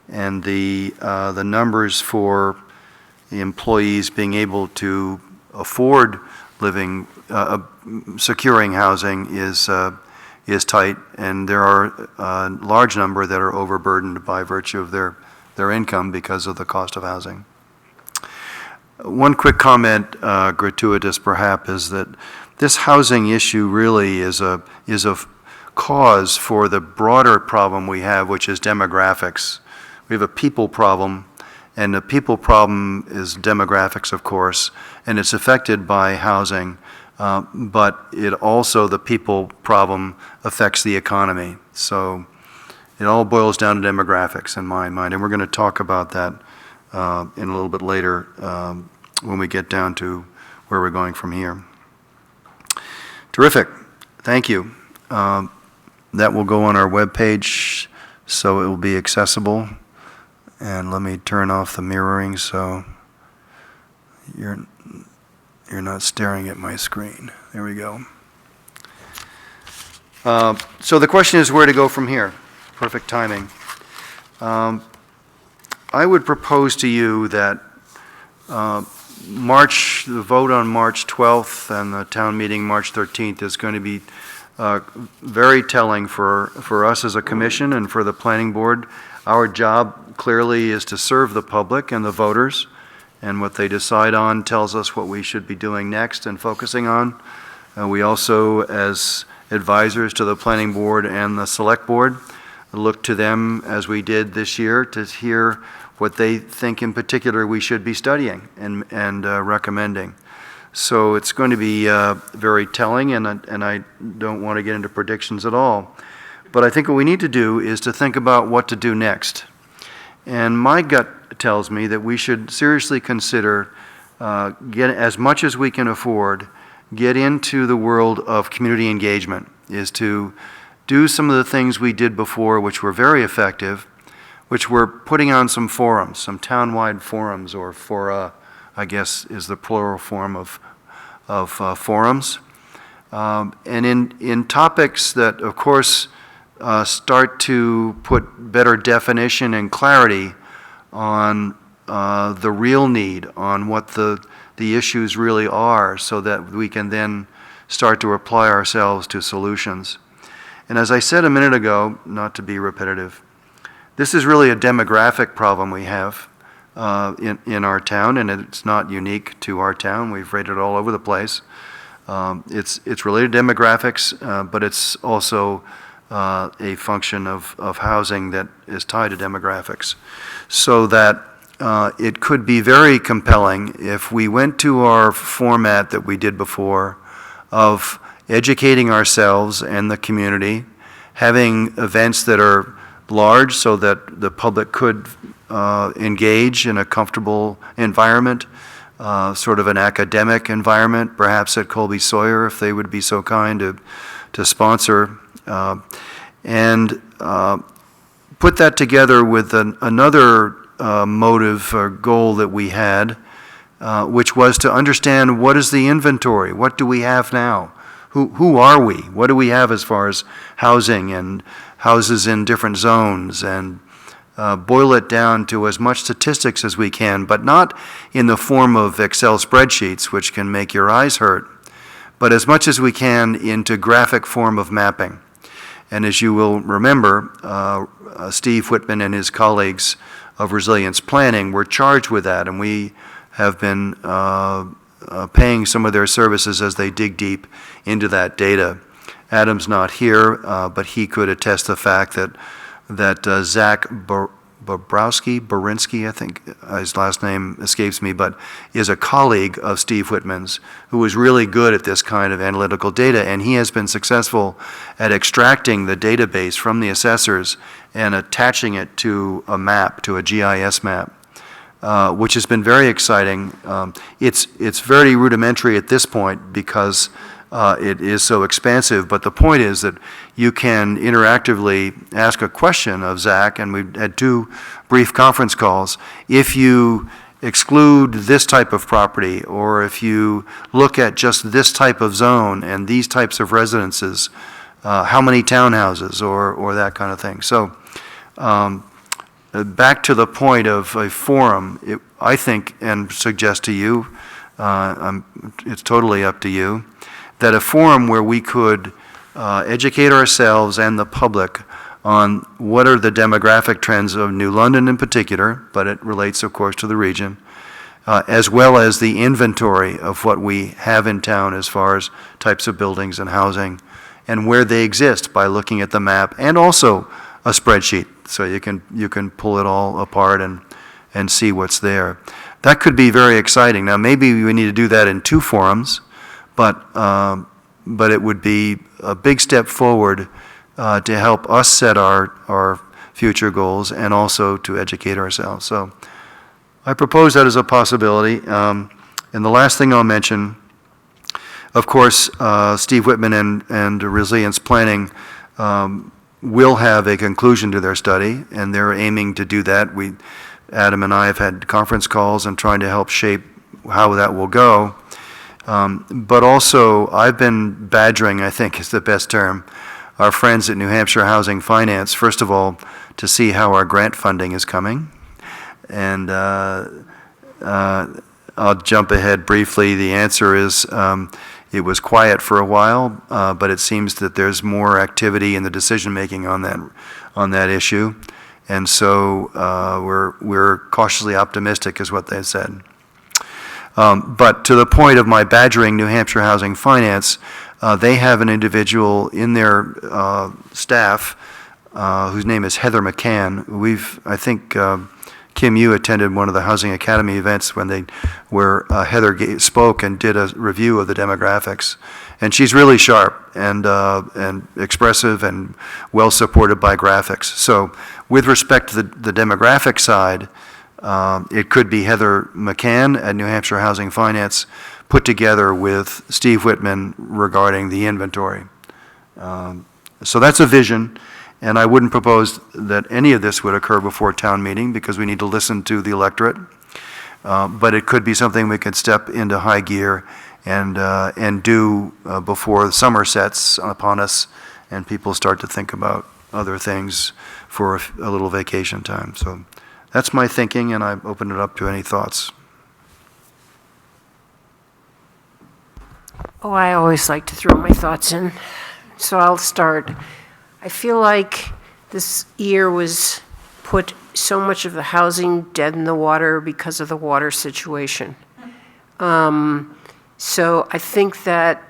And the numbers for the employees being able to afford living, securing housing is tight, and there are a large number that are overburdened by virtue of their income because of the cost of housing. One quick comment, gratuitous perhaps, is that this housing issue really is a cause for the broader problem we have, which is demographics. We have a people problem, and the people problem is demographics, of course, and it's affected by housing, but it also, the people problem affects the economy. So it all boils down to demographics in my mind, and we're going to talk about that in a little bit later when we get down to where we're going from here. Terrific. Thank you. That will go on our webpage, so it will be accessible. And let me turn off the mirroring so you're not staring at my screen. There we go. So the question is where to go from here. Perfect timing. I would propose to you that the vote on March 12th and the town meeting March 13th is going to be very telling for us as a commission and for the planning board. Our job clearly is to serve the public and the voters, and what they decide on tells us what we should be doing next and focusing on. We also, as advisors to the planning board and the select board, look to them, as we did this year, to hear what they think in particular we should be studying and recommending. So it's going to be very telling, and I don't want to get into predictions at all. But I think what we need to do is to think about what to do next. And my gut tells me that we should seriously consider, get as much as we can afford, get into the world of community engagement, is to do some of the things we did before, which were very effective, which were putting on some forums, some town-wide forums, or fora, I guess is the plural form of forums. And in topics that, of course, start to put better definition and clarity on the real need, on what the issues really are, so that we can then start to apply ourselves to solutions. And as I said a minute ago, not to be repetitive, this is really a demographic problem we have in our town, and it's not unique to our town. We've rated it all over the place. It's related to demographics, but it's also a function of housing that is tied to demographics. So that it could be very compelling if we went to our format that we did before of educating ourselves and the community, having events that are large so that the public could engage in a comfortable environment, sort of an academic environment, perhaps at Colby Sawyer, if they would be so kind to sponsor, and put that together with another motive or goal that we had, which was to understand what is the inventory, what do we have now, who are we, what do we have as far as housing and houses in different zones, and boil it down to as much statistics as we can, but not in the form of Excel spreadsheets, which can make your eyes hurt, but as much as we can into graphic form of mapping. And as you will remember, Steve Whitman and his colleagues of Resilience Planning were charged with that, and we have been paying some of their services as they dig deep into that data. Adam's not here, but he could attest the fact that Zach Borinsky, I think his last name escapes me, but is a colleague of Steve Whitman's who is really good at this kind of analytical data, and he has been successful at extracting the database from the assessors and attaching it to a map, to a GIS map, which has been very exciting. It's very rudimentary at this point because it is so expansive, but the point is that you can interactively ask a question of Zach, and we've had 2 brief conference calls. If you exclude this type of property, or if you look at just this type of zone and these types of residences, how many townhouses, or that kind of thing. So back to the point of a forum, I think, and suggest to you, it's totally up to you, that a forum where we could educate ourselves and the public on what are the demographic trends of New London in particular, but it relates, of course, to the region, as well as the inventory of what we have in town as far as types of buildings and housing, and where they exist by looking at the map, and also a spreadsheet, so you can pull it all apart and see what's there. That could be very exciting. Now, maybe we need to do that in 2 forums, but it would be a big step forward to help us set our future goals and also to educate ourselves. So I propose that as a possibility. And the last thing I'll mention, of course, Steve Whitman and Resilience Planning will have a conclusion to their study, and they're aiming to do that. Adam and I have had conference calls and trying to help shape how that will go. But also, I've been badgering, I think is the best term, our friends at New Hampshire Housing Finance, first of all, to see how our grant funding is coming. And I'll jump ahead briefly. The answer is, It was quiet for a while, but it seems that there's more activity in the decision-making on that issue. And so we're cautiously optimistic is what they said. But to the point of my badgering New Hampshire Housing Finance, they have an individual in their staff whose name is Heather McCann. I think, Kim, you attended one of the Housing Academy events where Heather spoke and did a review of the demographics. And she's really sharp and expressive and well supported by graphics. So with respect to the demographic side, it could be Heather McCann at New Hampshire Housing Finance put together with Steve Whitman regarding the inventory. So that's a vision, and I wouldn't propose that any of this would occur before town meeting because we need to listen to the electorate. But it could be something we could step into high gear and do before summer sets upon us and people start to think about other things for a little vacation time. So that's my thinking, and I open it up to any thoughts.
Oh, I always like to throw my thoughts in, so I'll start. I feel like this year was put so much of the housing dead in the water because of the water situation. So I think that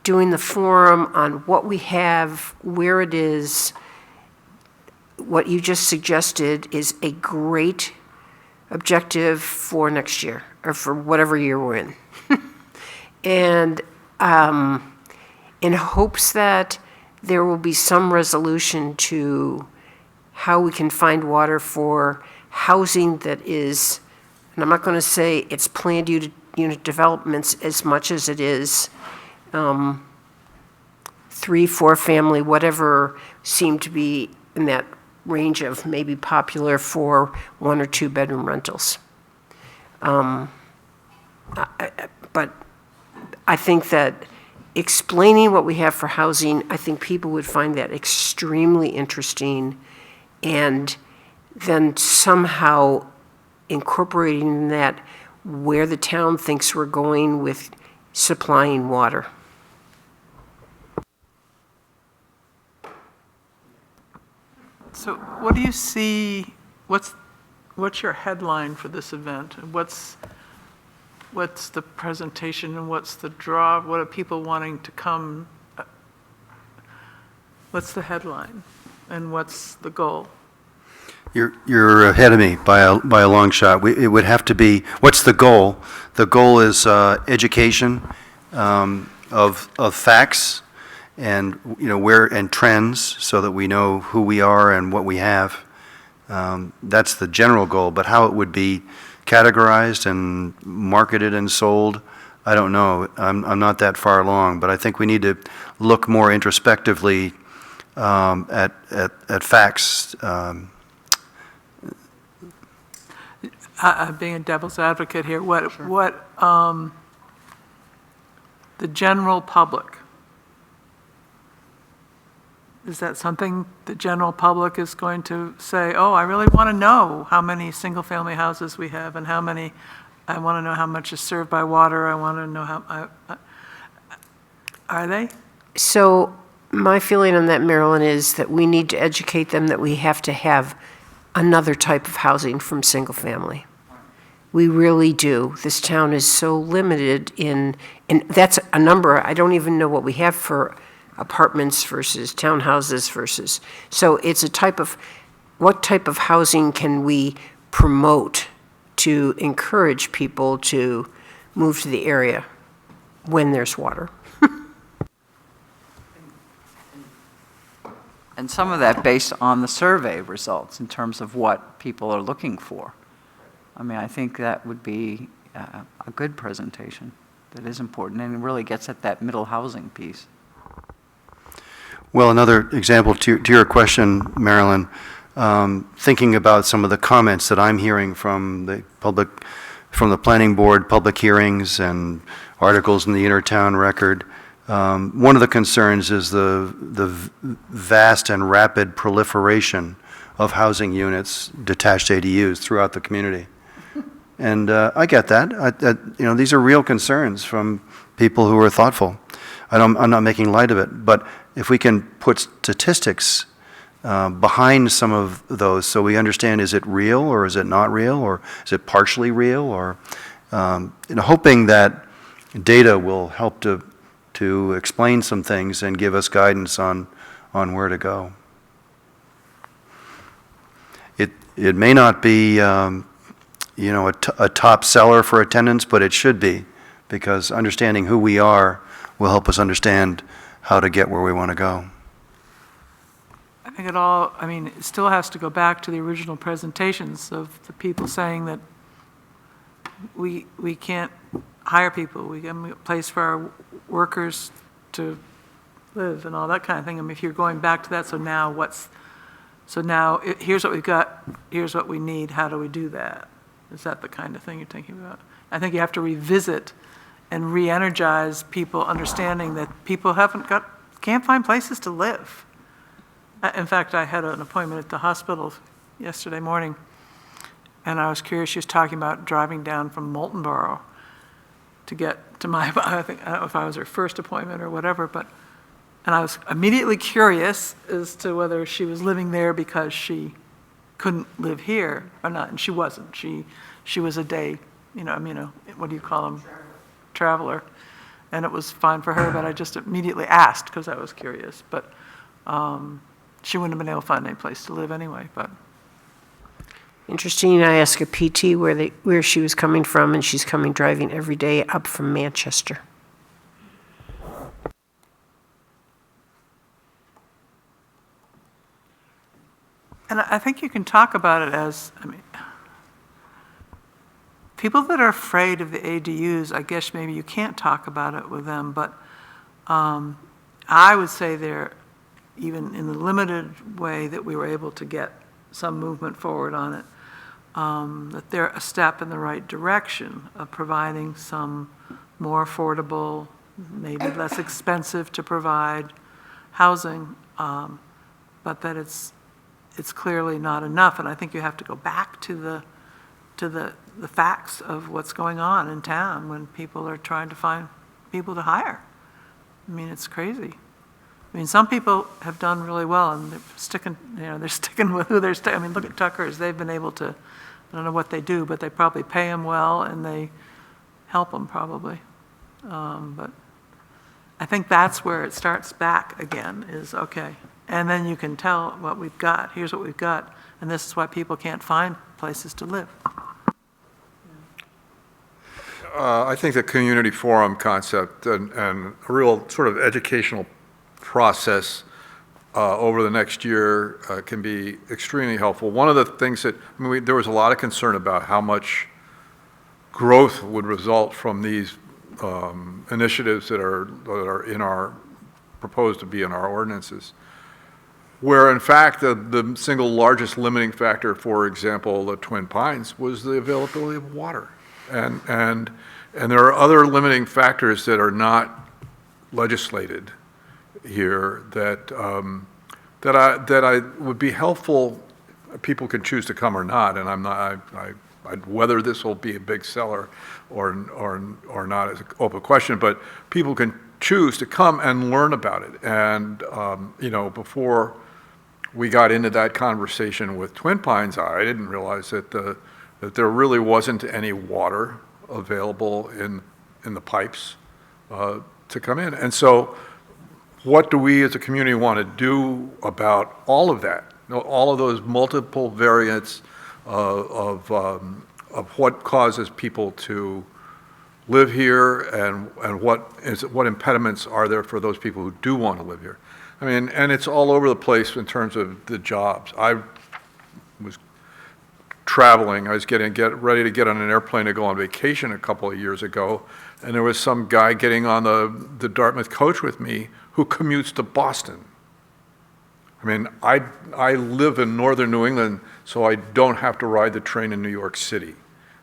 doing the forum on what we have, where it is, what you just suggested is a great objective for next year, or for whatever year we're in. And in hopes that there will be some resolution to how we can find water for housing that is, and I'm not going to say it's planned unit developments as much as it is 3, 4 family, whatever seemed to be in that range of maybe popular for 1 or 2 bedroom rentals. But I think that explaining what we have for housing, I think people would find that extremely interesting, and then somehow incorporating that where the town thinks we're going with supplying water.
So what do you see, what's your headline for this event? And what's the presentation and what's the draw? What are people wanting to come? What's the headline and what's the goal?
You're ahead of me by a long shot. It would have to be, what's the goal? The goal is education of facts and where and trends, so that we know who we are and what we have. That's the general goal. But how it would be categorized and marketed and sold, I don't know. I'm not that far along, but I think we need to look more introspectively at facts.
Being a devil's advocate here, what the general public, is that something the general public is going to say, oh, I really want to know how many single-family houses we have and how many, I want to know how much is served by water, I want to know how, are they?
So my feeling on that, Marilyn, is that we need to educate them that we have to have another type of housing from single family. We really do. This town is so limited in, and that's a number, I don't even know what we have for apartments versus townhouses versus, so it's a type of, what type of housing can we promote to encourage people to move to the area when there's water?
And some of that based on the survey results in terms of what people are looking for. I mean, I think that would be a good presentation that is important and really gets at that middle housing piece.
Well, another example to your question, Marilyn, thinking about some of the comments that I'm hearing from the public, from the planning board, public hearings and articles in the Intertown Record. One of the concerns is the vast and rapid proliferation of housing units, detached ADUs throughout the community. And I get that. These are real concerns from people who are thoughtful. I'm not making light of it, but if we can put statistics behind some of those so we understand, is it real or is it not real, or is it partially real, or hoping that data will help to explain some things and give us guidance on where to go. It may not be a top seller for attendance, but it should be, because understanding who we are will help us understand how to get where we want to go.
I think it still has to go back to the original presentations of the people saying that we can't hire people, we have a place for our workers to live and all that kind of thing. I mean, if you're going back to that, here's what we've got, here's what we need, how do we do that? Is that the kind of thing you're thinking about? I think you have to revisit and re-energize people, understanding that people can't find places to live. In fact, I had an appointment at the hospital yesterday morning, and I was curious. She was talking about driving down from Molten Borough to get to I don't know if I was her first appointment or whatever, and I was immediately curious as to whether she was living there because she couldn't live here or not, and she wasn't. She was a day, what do you call them? Traveler. And it was fine for her, but I just immediately asked because I was curious. But she wouldn't have been able to find any place to live anyway. But
Interesting, I asked a PT where she was coming from, and she's driving every day up from Manchester.
And I think you can talk about it as, people that are afraid of the ADUs, I guess maybe you can't talk about it with them, but I would say they're, even in the limited way that we were able to get some movement forward on it, that they're a step in the right direction of providing some more affordable, maybe less expensive to provide housing, but that it's clearly not enough. And I think you have to go back to the facts of what's going on in town when people are trying to find people to hire. It's crazy. Some people have done really well, and they're sticking with who they're sticking. Look at Tucker's. They've been able to, I don't know what they do, but they probably pay them well, and they help them probably. But I think that's where it starts back again, is okay. And then you can tell what we've got. Here's what we've got, and this is why people can't find places to live.
I think the community forum concept and a real sort of educational process over the next year can be extremely helpful. One of the things that, there was a lot of concern about how much growth would result from these initiatives that are proposed to be in our ordinances, where in fact the single largest limiting factor, for example, the Twin Pines, was the availability of water. And there are other limiting factors that are not legislated here that I would be helpful. People can choose to come or not, and whether this will be a big seller or not is an open question. But people can choose to come and learn about it. And before we got into that conversation with Twin Pines, I didn't realize that there really wasn't any water available in the pipes to come in. And so what do we as a community want to do about all of that? All of those multiple variants of what causes people to live here, and what impediments are there for those people who do want to live here? And it's all over the place in terms of the jobs. I was traveling. I was getting ready to get on an airplane to go on vacation a couple of years ago, and there was some guy getting on the Dartmouth coach with me who commutes to Boston. I live in northern New England, so I don't have to ride the train in New York City,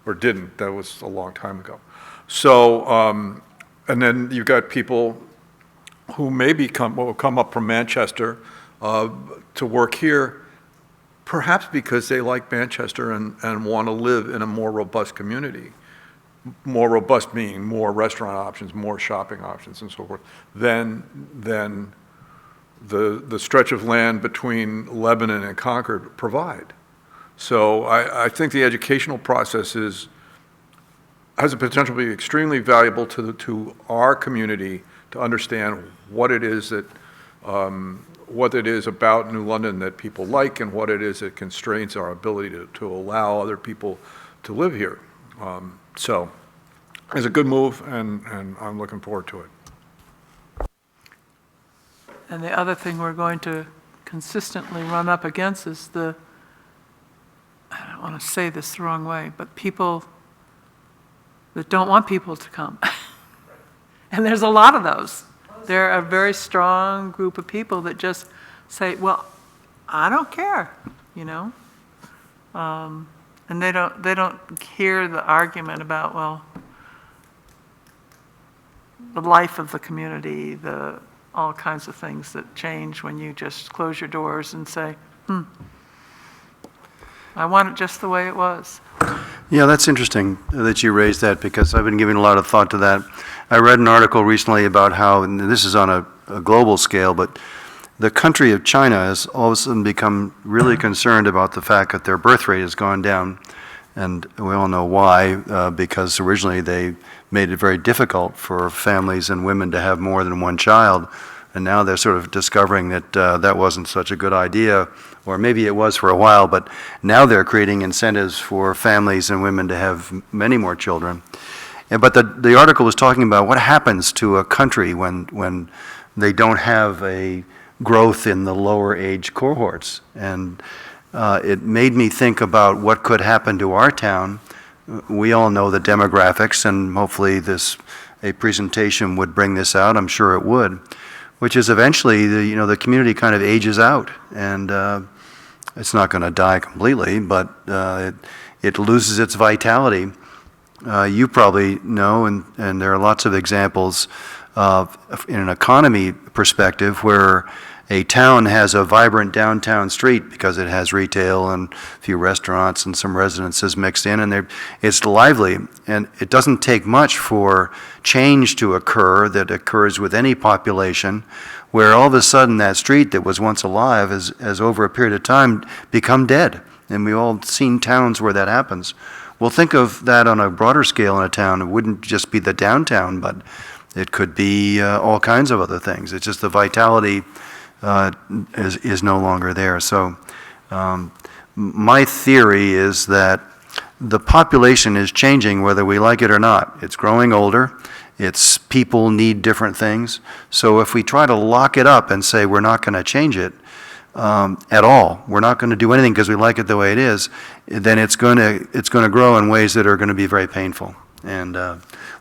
or didn't. That was a long time ago. So, and then you've got people who maybe will come up from Manchester to work here, perhaps because they like Manchester and want to live in a more robust community. More robust meaning more restaurant options, more shopping options, and so forth, than the stretch of land between Lebanon and Concord provide. So I think the educational process has the potential to be extremely valuable to our community to understand what it is about New London that people like, and what it is that constrains our ability to allow other people to live here. So it's a good move, and I'm looking forward to it.
And the other thing we're going to consistently run up against is I don't want to say this the wrong way, but people that don't want people to come. And there's a lot of those. They're a very strong group of people that just say, well, I don't care, you know? And they don't hear the argument about, well, the life of the community, all kinds of things that change when you just close your doors and say, I want it just the way it was.
Yeah, that's interesting that you raised that, because I've been giving a lot of thought to that. I read an article recently about how, and this is on a global scale, but the country of China has all of a sudden become really concerned about the fact that their birth rate has gone down. And we all know why, because originally they made it very difficult for families and women to have more than one child. And now they're sort of discovering that that wasn't such a good idea, or maybe it was for a while, but now they're creating incentives for families and women to have many more children. But the article was talking about what happens to a country when they don't have a growth in the lower age cohorts. And it made me think about what could happen to our town. We all know the demographics, and hopefully a presentation would bring this out. I'm sure it would, which is eventually the community kind of ages out, and it's not going to die completely, but it loses its vitality. You probably know, and there are lots of examples in an economy perspective where a town has a vibrant downtown street because it has retail and a few restaurants and some residences mixed in, and it's lively. And it doesn't take much for change to occur that occurs with any population, where all of a sudden that street that was once alive has over a period of time become dead. And we've all seen towns where that happens. Well, think of that on a broader scale in a town. It wouldn't just be the downtown, but it could be all kinds of other things. It's just the vitality is no longer there. So my theory is that the population is changing whether we like it or not. It's growing older. People need different things. So if we try to lock it up and say we're not going to change it at all, we're not going to do anything because we like it the way it is, then it's going to grow in ways that are going to be very painful. And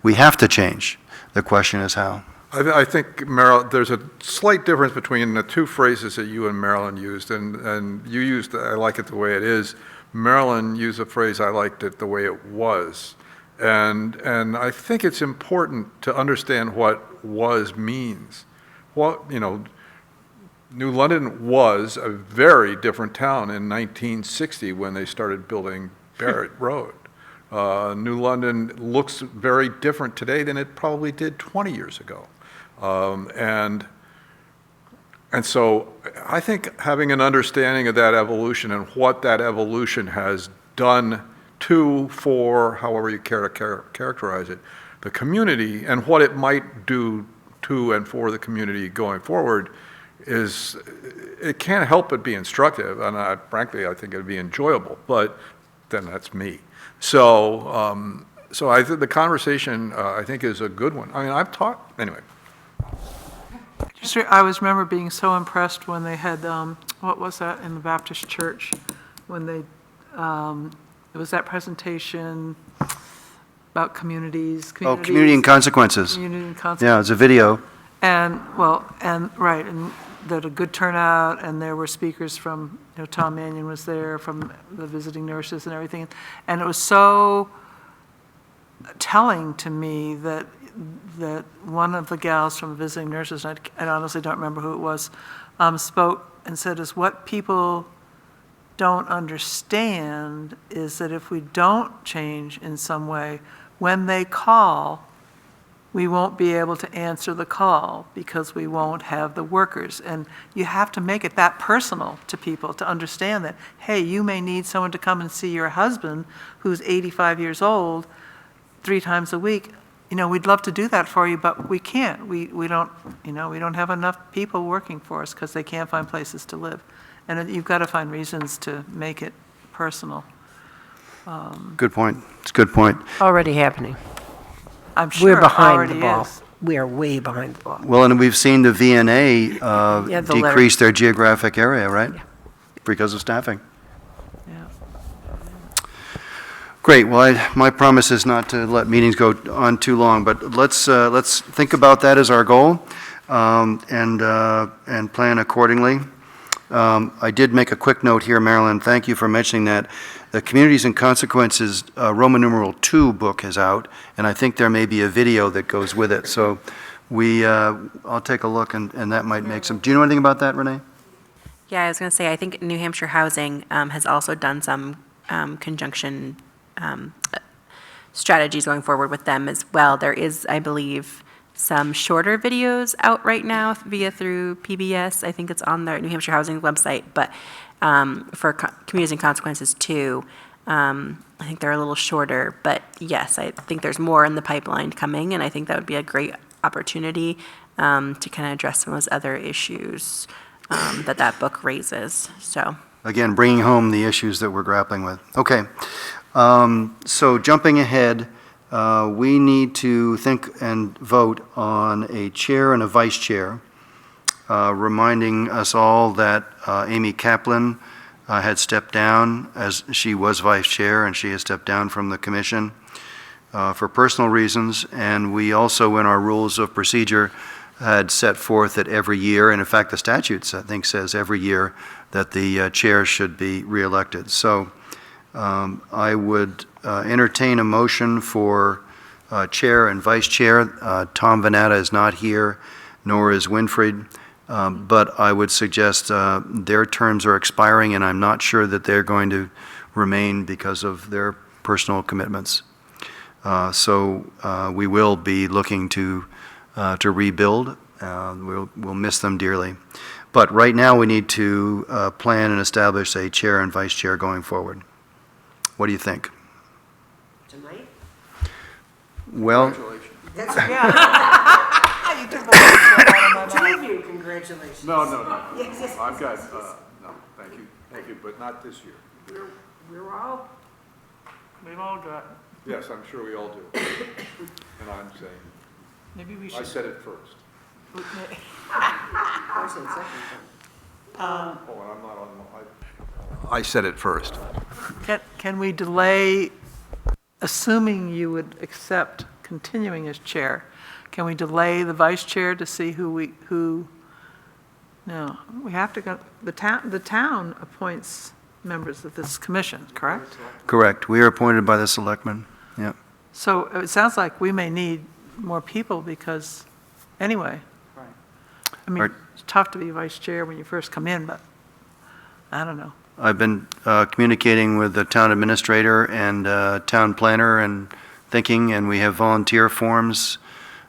we have to change. The question is how.
I think, Meryl, there's a slight difference between the two phrases that you and Marilyn used, and you used, I like it the way it is. Marilyn used a phrase, I liked it the way it was. And I think it's important to understand what was means. New London was a very different town in 1960 when they started building Barrett Road. New London looks very different today than it probably did 20 years ago. And so I think having an understanding of that evolution and what that evolution has done for, however you care to characterize it, the community, and what it might do to and for the community going forward, it can't help but be instructive, and frankly I think it would be enjoyable, but then that's me. So I think the conversation I think is a good one. I mean, I've talked, anyway.
I always remember being so impressed when they had, what was that, in the Baptist church, when it was that presentation about communities.
Oh, Community and Consequences.
Community and Consequences.
Yeah, it's a video.
And they had a good turnout, and there were speakers from, Tom Mannion was there, from the visiting nurses and everything. And it was so telling to me that one of the gals from visiting nurses, and I honestly don't remember who it was, spoke and said, is what people don't understand is that if we don't change in some way, when they call, we won't be able to answer the call because we won't have the workers. And you have to make it that personal to people to understand that, hey, you may need someone to come and see your husband who's 85 years old 3 times a week. You know, we'd love to do that for you, but we can't. We don't, you know, we don't have enough people working for us because they can't find places to live. And you've got to find reasons to make it personal.
Good point. It's a good point.
Already happening.
I'm sure
We're
it
behind
already
the ball.
is.
We are way behind the ball.
Well, and we've seen the VNA
Yeah, the letter.
decrease their geographic area, right? Because of staffing.
Yeah.
Great. Well, my promise is not to let meetings go on too long, but let's think about that as our goal, and plan accordingly. I did make a quick note here, Marilyn. Thank you for mentioning that. The Communities and Consequences Roman numeral 2 book is out, and I think there may be a video that goes with it. So I'll take a look, and that might make some. Do you know anything about that, Renee?
Yeah, I was going to say, I think New Hampshire Housing has also done some conjunction strategies going forward with them as well. There is, I believe, some shorter videos out right now through PBS. I think it's on their New Hampshire Housing website, but for Communities and Consequences too, I think they're a little shorter. But yes, I think there's more in the pipeline coming, and I think that would be a great opportunity to kind of address some of those other issues that book raises. So
Again, bringing home the issues that we're grappling with. Okay. So jumping ahead, we need to think and vote on a chair and a vice chair, reminding us all that Amy Kaplan had stepped down as she was vice chair, and she has stepped down from the commission for personal reasons. And we also, in our rules of procedure, had set forth that every year, and in fact the statutes, I think, says every year that the chair should be reelected. So I would entertain a motion for chair and vice chair. Tom Vanetta is not here, nor is Winfried, but I would suggest their terms are expiring, and I'm not sure that they're going to remain because of their personal commitments. So we will be looking to rebuild. We'll miss them dearly. But right now we need to plan and establish a chair and vice chair going forward. What do you think?
Tonight?
Well,
Congratulations.
No. I've got, no, thank you, but not this year.
We're all,
We've all got,
Yes, I'm sure we all do. And I'm saying,
maybe we
I
should.
said it first.
I said second.
Oh, and I'm not on, I said it first.
Can we delay, assuming you would accept continuing as chair, can we delay the vice chair to see who, no, we have to go, the town appoints members of this commission, correct?
correct. We are appointed by the selectmen. Yeah.
So it sounds like we may need more people because, anyway.
Right.
I mean,
Right.
it's tough to be vice chair when you first come in, but I don't know.
I've been communicating with the town administrator and town planner and thinking, and we have volunteer forms,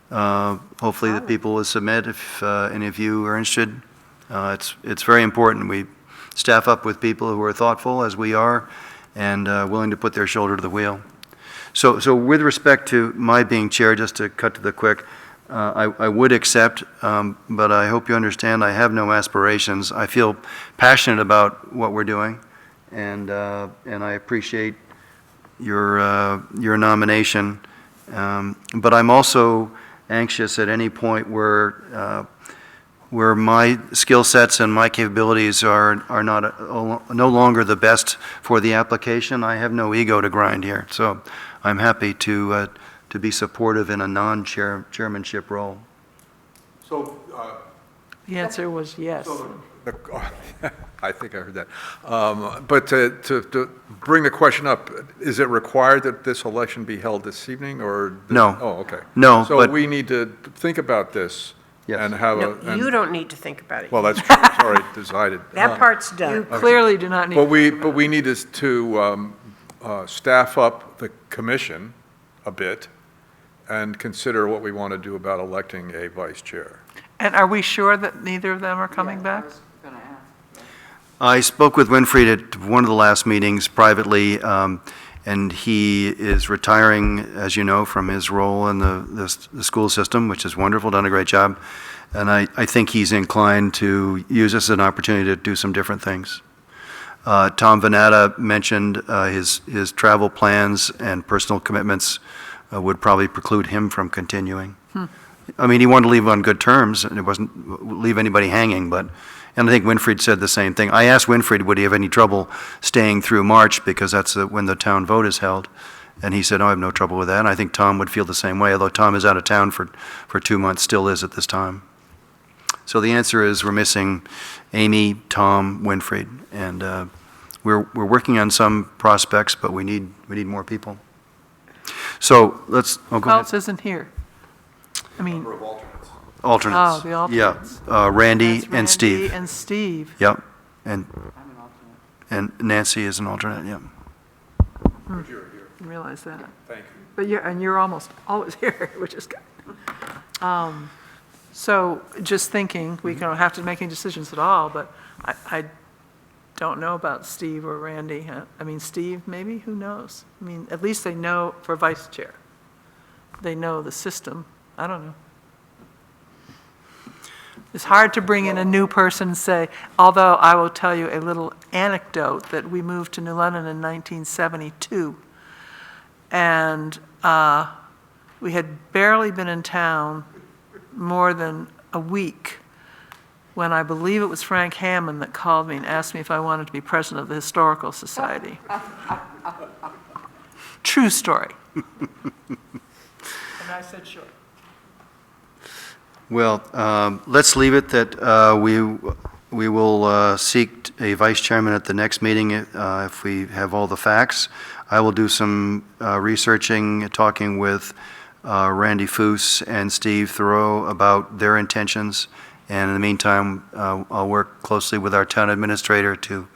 hopefully that people will submit if any of you are interested. It's very important. We staff up with people who are thoughtful, as we are, and willing to put their shoulder to the wheel. So with respect to my being chair, just to cut to the quick, I would accept, but I hope you understand I have no aspirations. I feel passionate about what we're doing, and I appreciate your nomination. But I'm also anxious at any point where my skill sets and my capabilities are no longer the best for the application. I have no ego to grind here, so I'm happy to be supportive in a non-chairmanship role.
So,
The answer was yes.
I think I heard that. But to bring the question up, is it required that this election be held this evening, or?
No.
Oh, okay.
No,
So
but-
we need to think about this
Yes.
And have
No,
a.
you don't need to think about it.
Well, that's true, it's already decided.
That part's
You
done.
clearly do not need.
But
to
we need to staff up the commission a bit and consider what we want to do about electing a vice chair.
And are we sure that neither of them are coming back?
I spoke with Winfried at one of the last meetings privately, and he is retiring, as you know, from his role in the school system, which is wonderful, done a great job. And I think he's inclined to use this as an opportunity to do some different things. Tom Venata mentioned his travel plans and personal commitments would probably preclude him from continuing. I mean, he wanted to leave on good terms, and it wasn't leave anybody hanging, but, and I think Winfried said the same thing. I asked Winfried, would he have any trouble staying through March, because that's when the town vote is held, and he said, oh, I have no trouble with that, and I think Tom would feel the same way, although Tom is out of town for 2 months, still is at this time. So the answer is we're missing Amy, Tom, Winfried, and we're working on some prospects, but we need more people. So let's, oh,
Who
go ahead.
else isn't here? I mean,
Alternates.
oh, the alternates.
Yeah, Randy
That's
and Steve.
Randy and Steve.
Yep, and Nancy is an alternate, yep.
Didn't realize that.
Thank you.
But you're almost always here, which is good. So just thinking, we don't have to make any decisions at all, but I don't know about Steve or Randy. I mean, Steve, maybe, who knows? I mean, at least they know for vice chair. They know the system. I don't know. It's hard to bring in a new person and say, although I will tell you a little anecdote that we moved to New London in 1972. And we had barely been in town more than a week when I believe it was Frank Hammond that called me and asked me if I wanted to be president of the Historical Society. True story. And I said, sure.
Well, let's leave it that we will seek a vice chairman at the next meeting if we have all the facts. I will do some researching, talking with Randy Foose and Steve Thoreau about their intentions. And in the meantime, I'll work closely with our town administrator to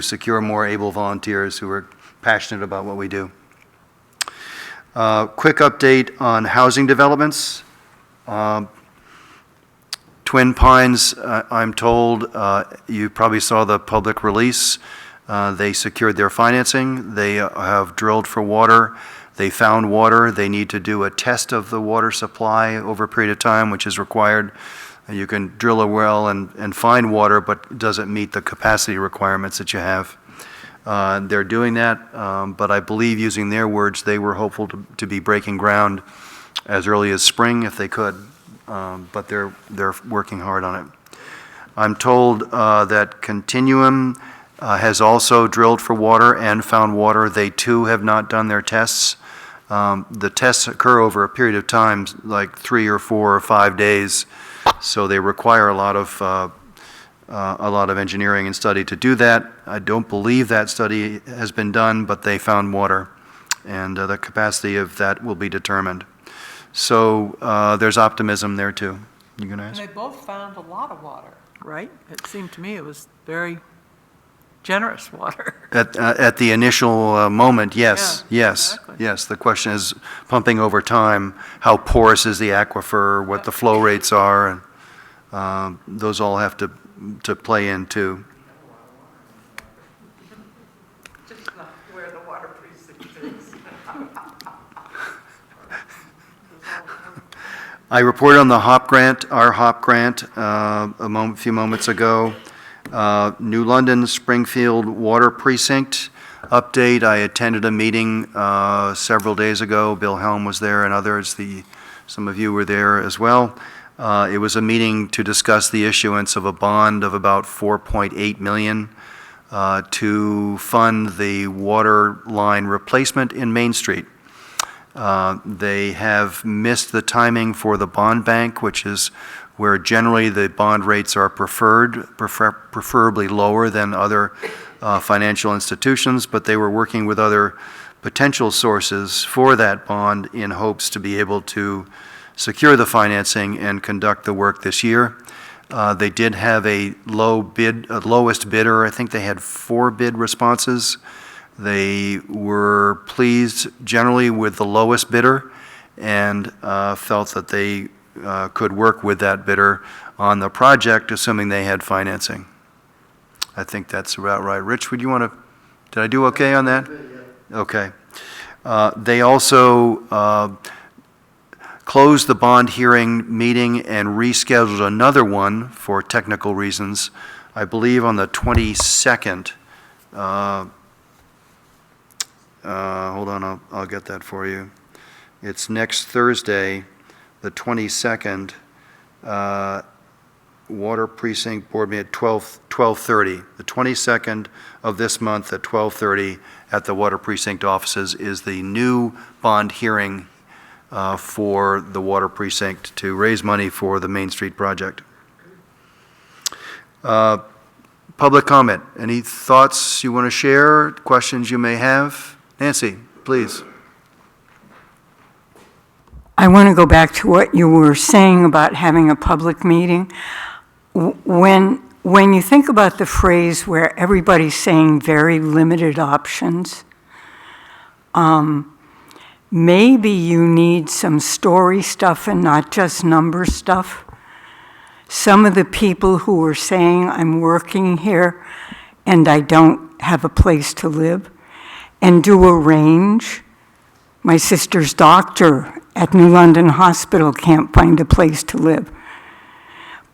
secure more able volunteers who are passionate about what we do. Quick update on housing developments. Twin Pines, I'm told, you probably saw the public release. They secured their financing. They have drilled for water. They found water. They need to do a test of the water supply over a period of time, which is required. You can drill a well and find water, but it doesn't meet the capacity requirements that you have. They're doing that, but I believe, using their words, they were hopeful to be breaking ground as early as spring if they could, but they're working hard on it. I'm told that Continuum has also drilled for water and found water. They too have not done their tests. The tests occur over a period of time, like 3 or 4 or 5 days, so they require a lot of engineering and study to do that. I don't believe that study has been done, but they found water, and the capacity of that will be determined. So there's optimism there too. You gonna
And
ask?
they both found a lot of water, right? It seemed to me it was very generous water.
At the initial moment, yes,
Yeah,
yes,
exactly.
yes. The question is pumping over time, how porous is the aquifer, what the flow rates are, and those all have to play in too.
Just not where the water precinct is.
I reported on the HOP grant, our HOP grant, a few moments ago. New London Springfield Water Precinct update. I attended a meeting several days ago. Bill Helm was there and others. Some of you were there as well. It was a meeting to discuss the issuance of a bond of about $4.8 million to fund the water line replacement in Main Street. They have missed the timing for the bond bank, which is where generally the bond rates are preferably lower than other financial institutions, but they were working with other potential sources for that bond in hopes to be able to secure the financing and conduct the work this year. They did have a lowest bidder. I think they had 4 bid responses. They were pleased generally with the lowest bidder and felt that they could work with that bidder on the project, assuming they had financing. I think that's about right. Rich, would you want to, did I do okay on that? Okay. They also closed the bond hearing meeting and rescheduled another one for technical reasons, I believe on the 22nd. Hold on, I'll get that for you. It's next Thursday, the 22nd, Water Precinct Board meeting at 12:30. The 22nd of this month at 12:30 at the Water Precinct offices is the new bond hearing for the Water Precinct to raise money for the Main Street project. Public comment. Any thoughts you want to share, questions you may have? Nancy, please.
I want to go back to what you were saying about having a public meeting. When you think about the phrase where everybody's saying very limited options, maybe you need some story stuff and not just number stuff. Some of the people who are saying, I'm working here and I don't have a place to live, and do a range. My sister's doctor at New London Hospital can't find a place to live.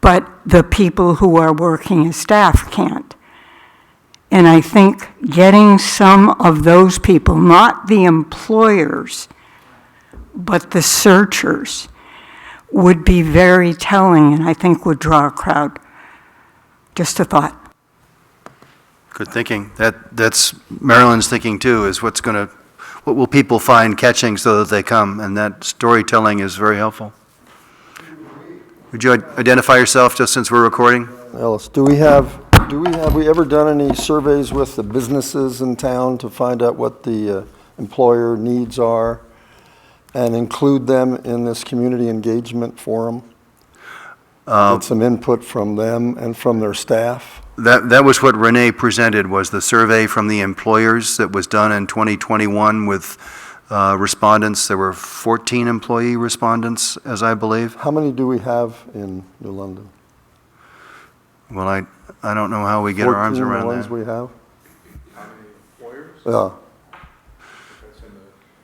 But the people who are working as staff can't. And I think getting some of those people, not the employers, but the searchers, would be very telling, and I think would draw a crowd. Just a thought.
Good thinking. That's Marilyn's thinking too, is what will people find catching so that they come, and that storytelling is very helpful. Would you identify yourself just since we're recording?
Ellis, have we ever done any surveys with the businesses in town to find out what the employer needs are and include them in this community engagement forum? Get some input from them and from their staff?
That was what Renee presented, was the survey from the employers that was done in 2021 with respondents. There were 14 employee respondents, as I believe.
How many do we have in New London?
Well, I don't know how we get our arms around
14 ones
that.
we have?
How many employers?
Yeah.
I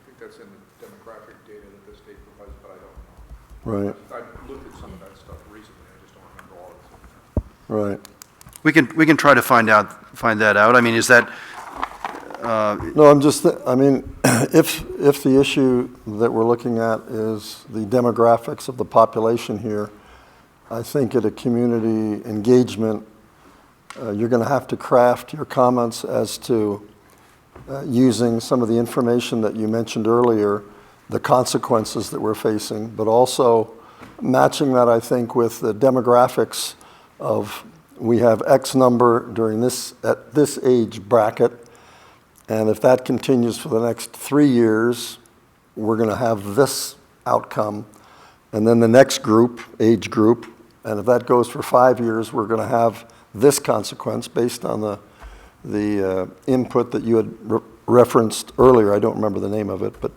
think that's in the demographic data that the state provides, but I don't know.
Right,
I've looked at some of that stuff recently, I just don't remember all of it.
right.
We can try to find that out. I mean, is that
No, I'm just, if the issue that we're looking at is the demographics of the population here, I think at a community engagement, you're going to have to craft your comments as to using some of the information that you mentioned earlier, the consequences that we're facing, but also matching that, I think, with the demographics of we have X number at this age bracket, and if that continues for the next 3 years, we're going to have this outcome. And then the next age group, and if that goes for 5 years, we're going to have this consequence based on the input that you had referenced earlier. I don't remember the name of it, but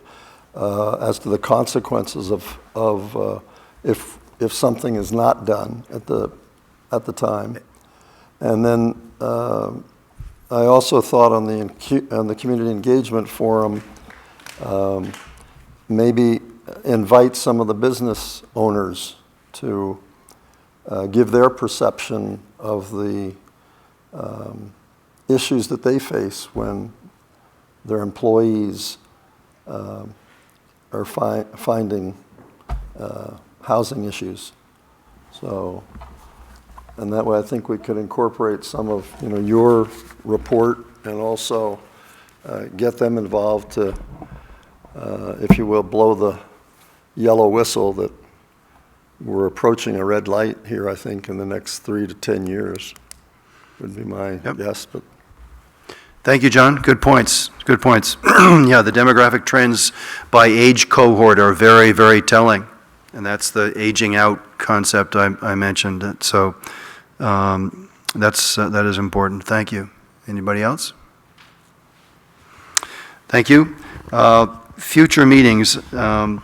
as to the consequences of if something is not done at the time. And then I also thought on the community engagement forum, maybe invite some of the business owners to give their perception of the issues that they face when their employees are finding housing issues. So, and that way I think we could incorporate some of your report and also get them involved to, if you will, blow the yellow whistle that we're approaching a red light here, I think, in the next 3 to 10 years, would be my guess. But
Thank you, John. Good points. Good points. Yeah, the demographic trends by age cohort are very, very telling. And that's the aging out concept I mentioned. So that is important. Thank you. Anybody else? Thank you. Future meetings. I'm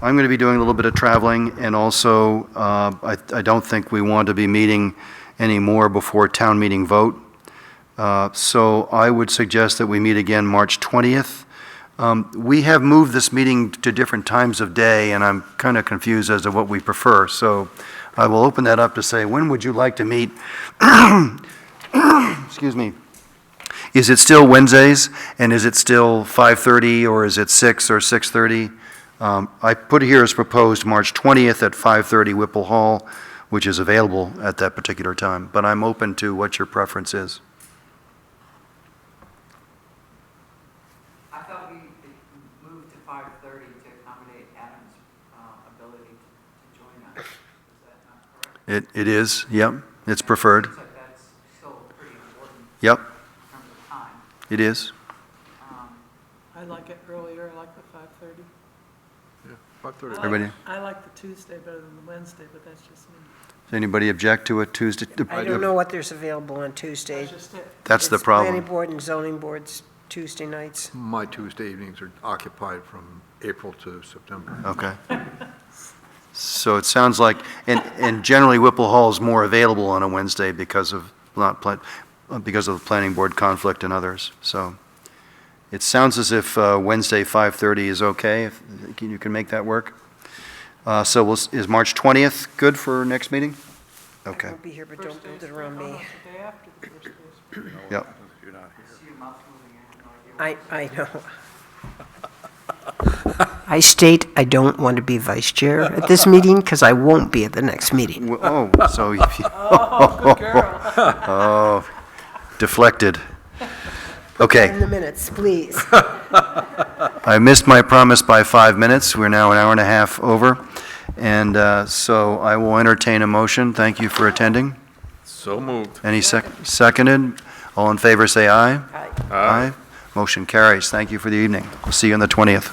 going to be doing a little bit of traveling, and also I don't think we want to be meeting anymore before town meeting vote. So I would suggest that we meet again March 20th. We have moved this meeting to different times of day, and I'm kind of confused as to what we prefer. So I will open that up to say, when would you like to meet? Excuse me. Is it still Wednesdays, and is it still 5:30, or is it 6 or 6:30? I put here as proposed March 20th at 5:30 Whipple Hall, which is available at that particular time, but I'm open to what your preference is.
I thought we moved to 5:30 to accommodate Adam's ability to join us. Is that not correct?
It is, yep, it's preferred.
Seems like that's still pretty important
Yep,
in terms of time.
it is.
I like it earlier, I like the 5:30.
Yeah, 5:30.
Everybody,
I like the Tuesday better than the Wednesday, but that's just me.
does anybody object to a Tuesday?
I don't know what there's available on Tuesday.
That's just it.
That's the
It's planning
problem.
board and zoning boards Tuesday nights.
My Tuesday evenings are occupied from April to September.
Okay. So it sounds like, and generally Whipple Hall is more available on a Wednesday because of because of the planning board conflict and others. So it sounds as if Wednesday 5:30 is okay, if you can make that work. So is March 20th good for next meeting?
I
Okay,
won't be here, but don't
First
build
day's
it around
the
me.
day after the first day's.
yep.
See your mouth moving, I have no idea.
I know. I state I don't want to be vice chair at this meeting because I won't be at the next meeting.
Oh, so,
Oh, good girl.
oh, deflected. Okay.
In the minutes, please.
I missed my promise by 5 minutes. We're now an hour and a half over. And so I will entertain a motion. Thank you for attending.
So moved.
Any seconded? All in favor, say aye.
Aye.
Aye. Motion carries. Thank you for the evening. We'll see you on the 20th.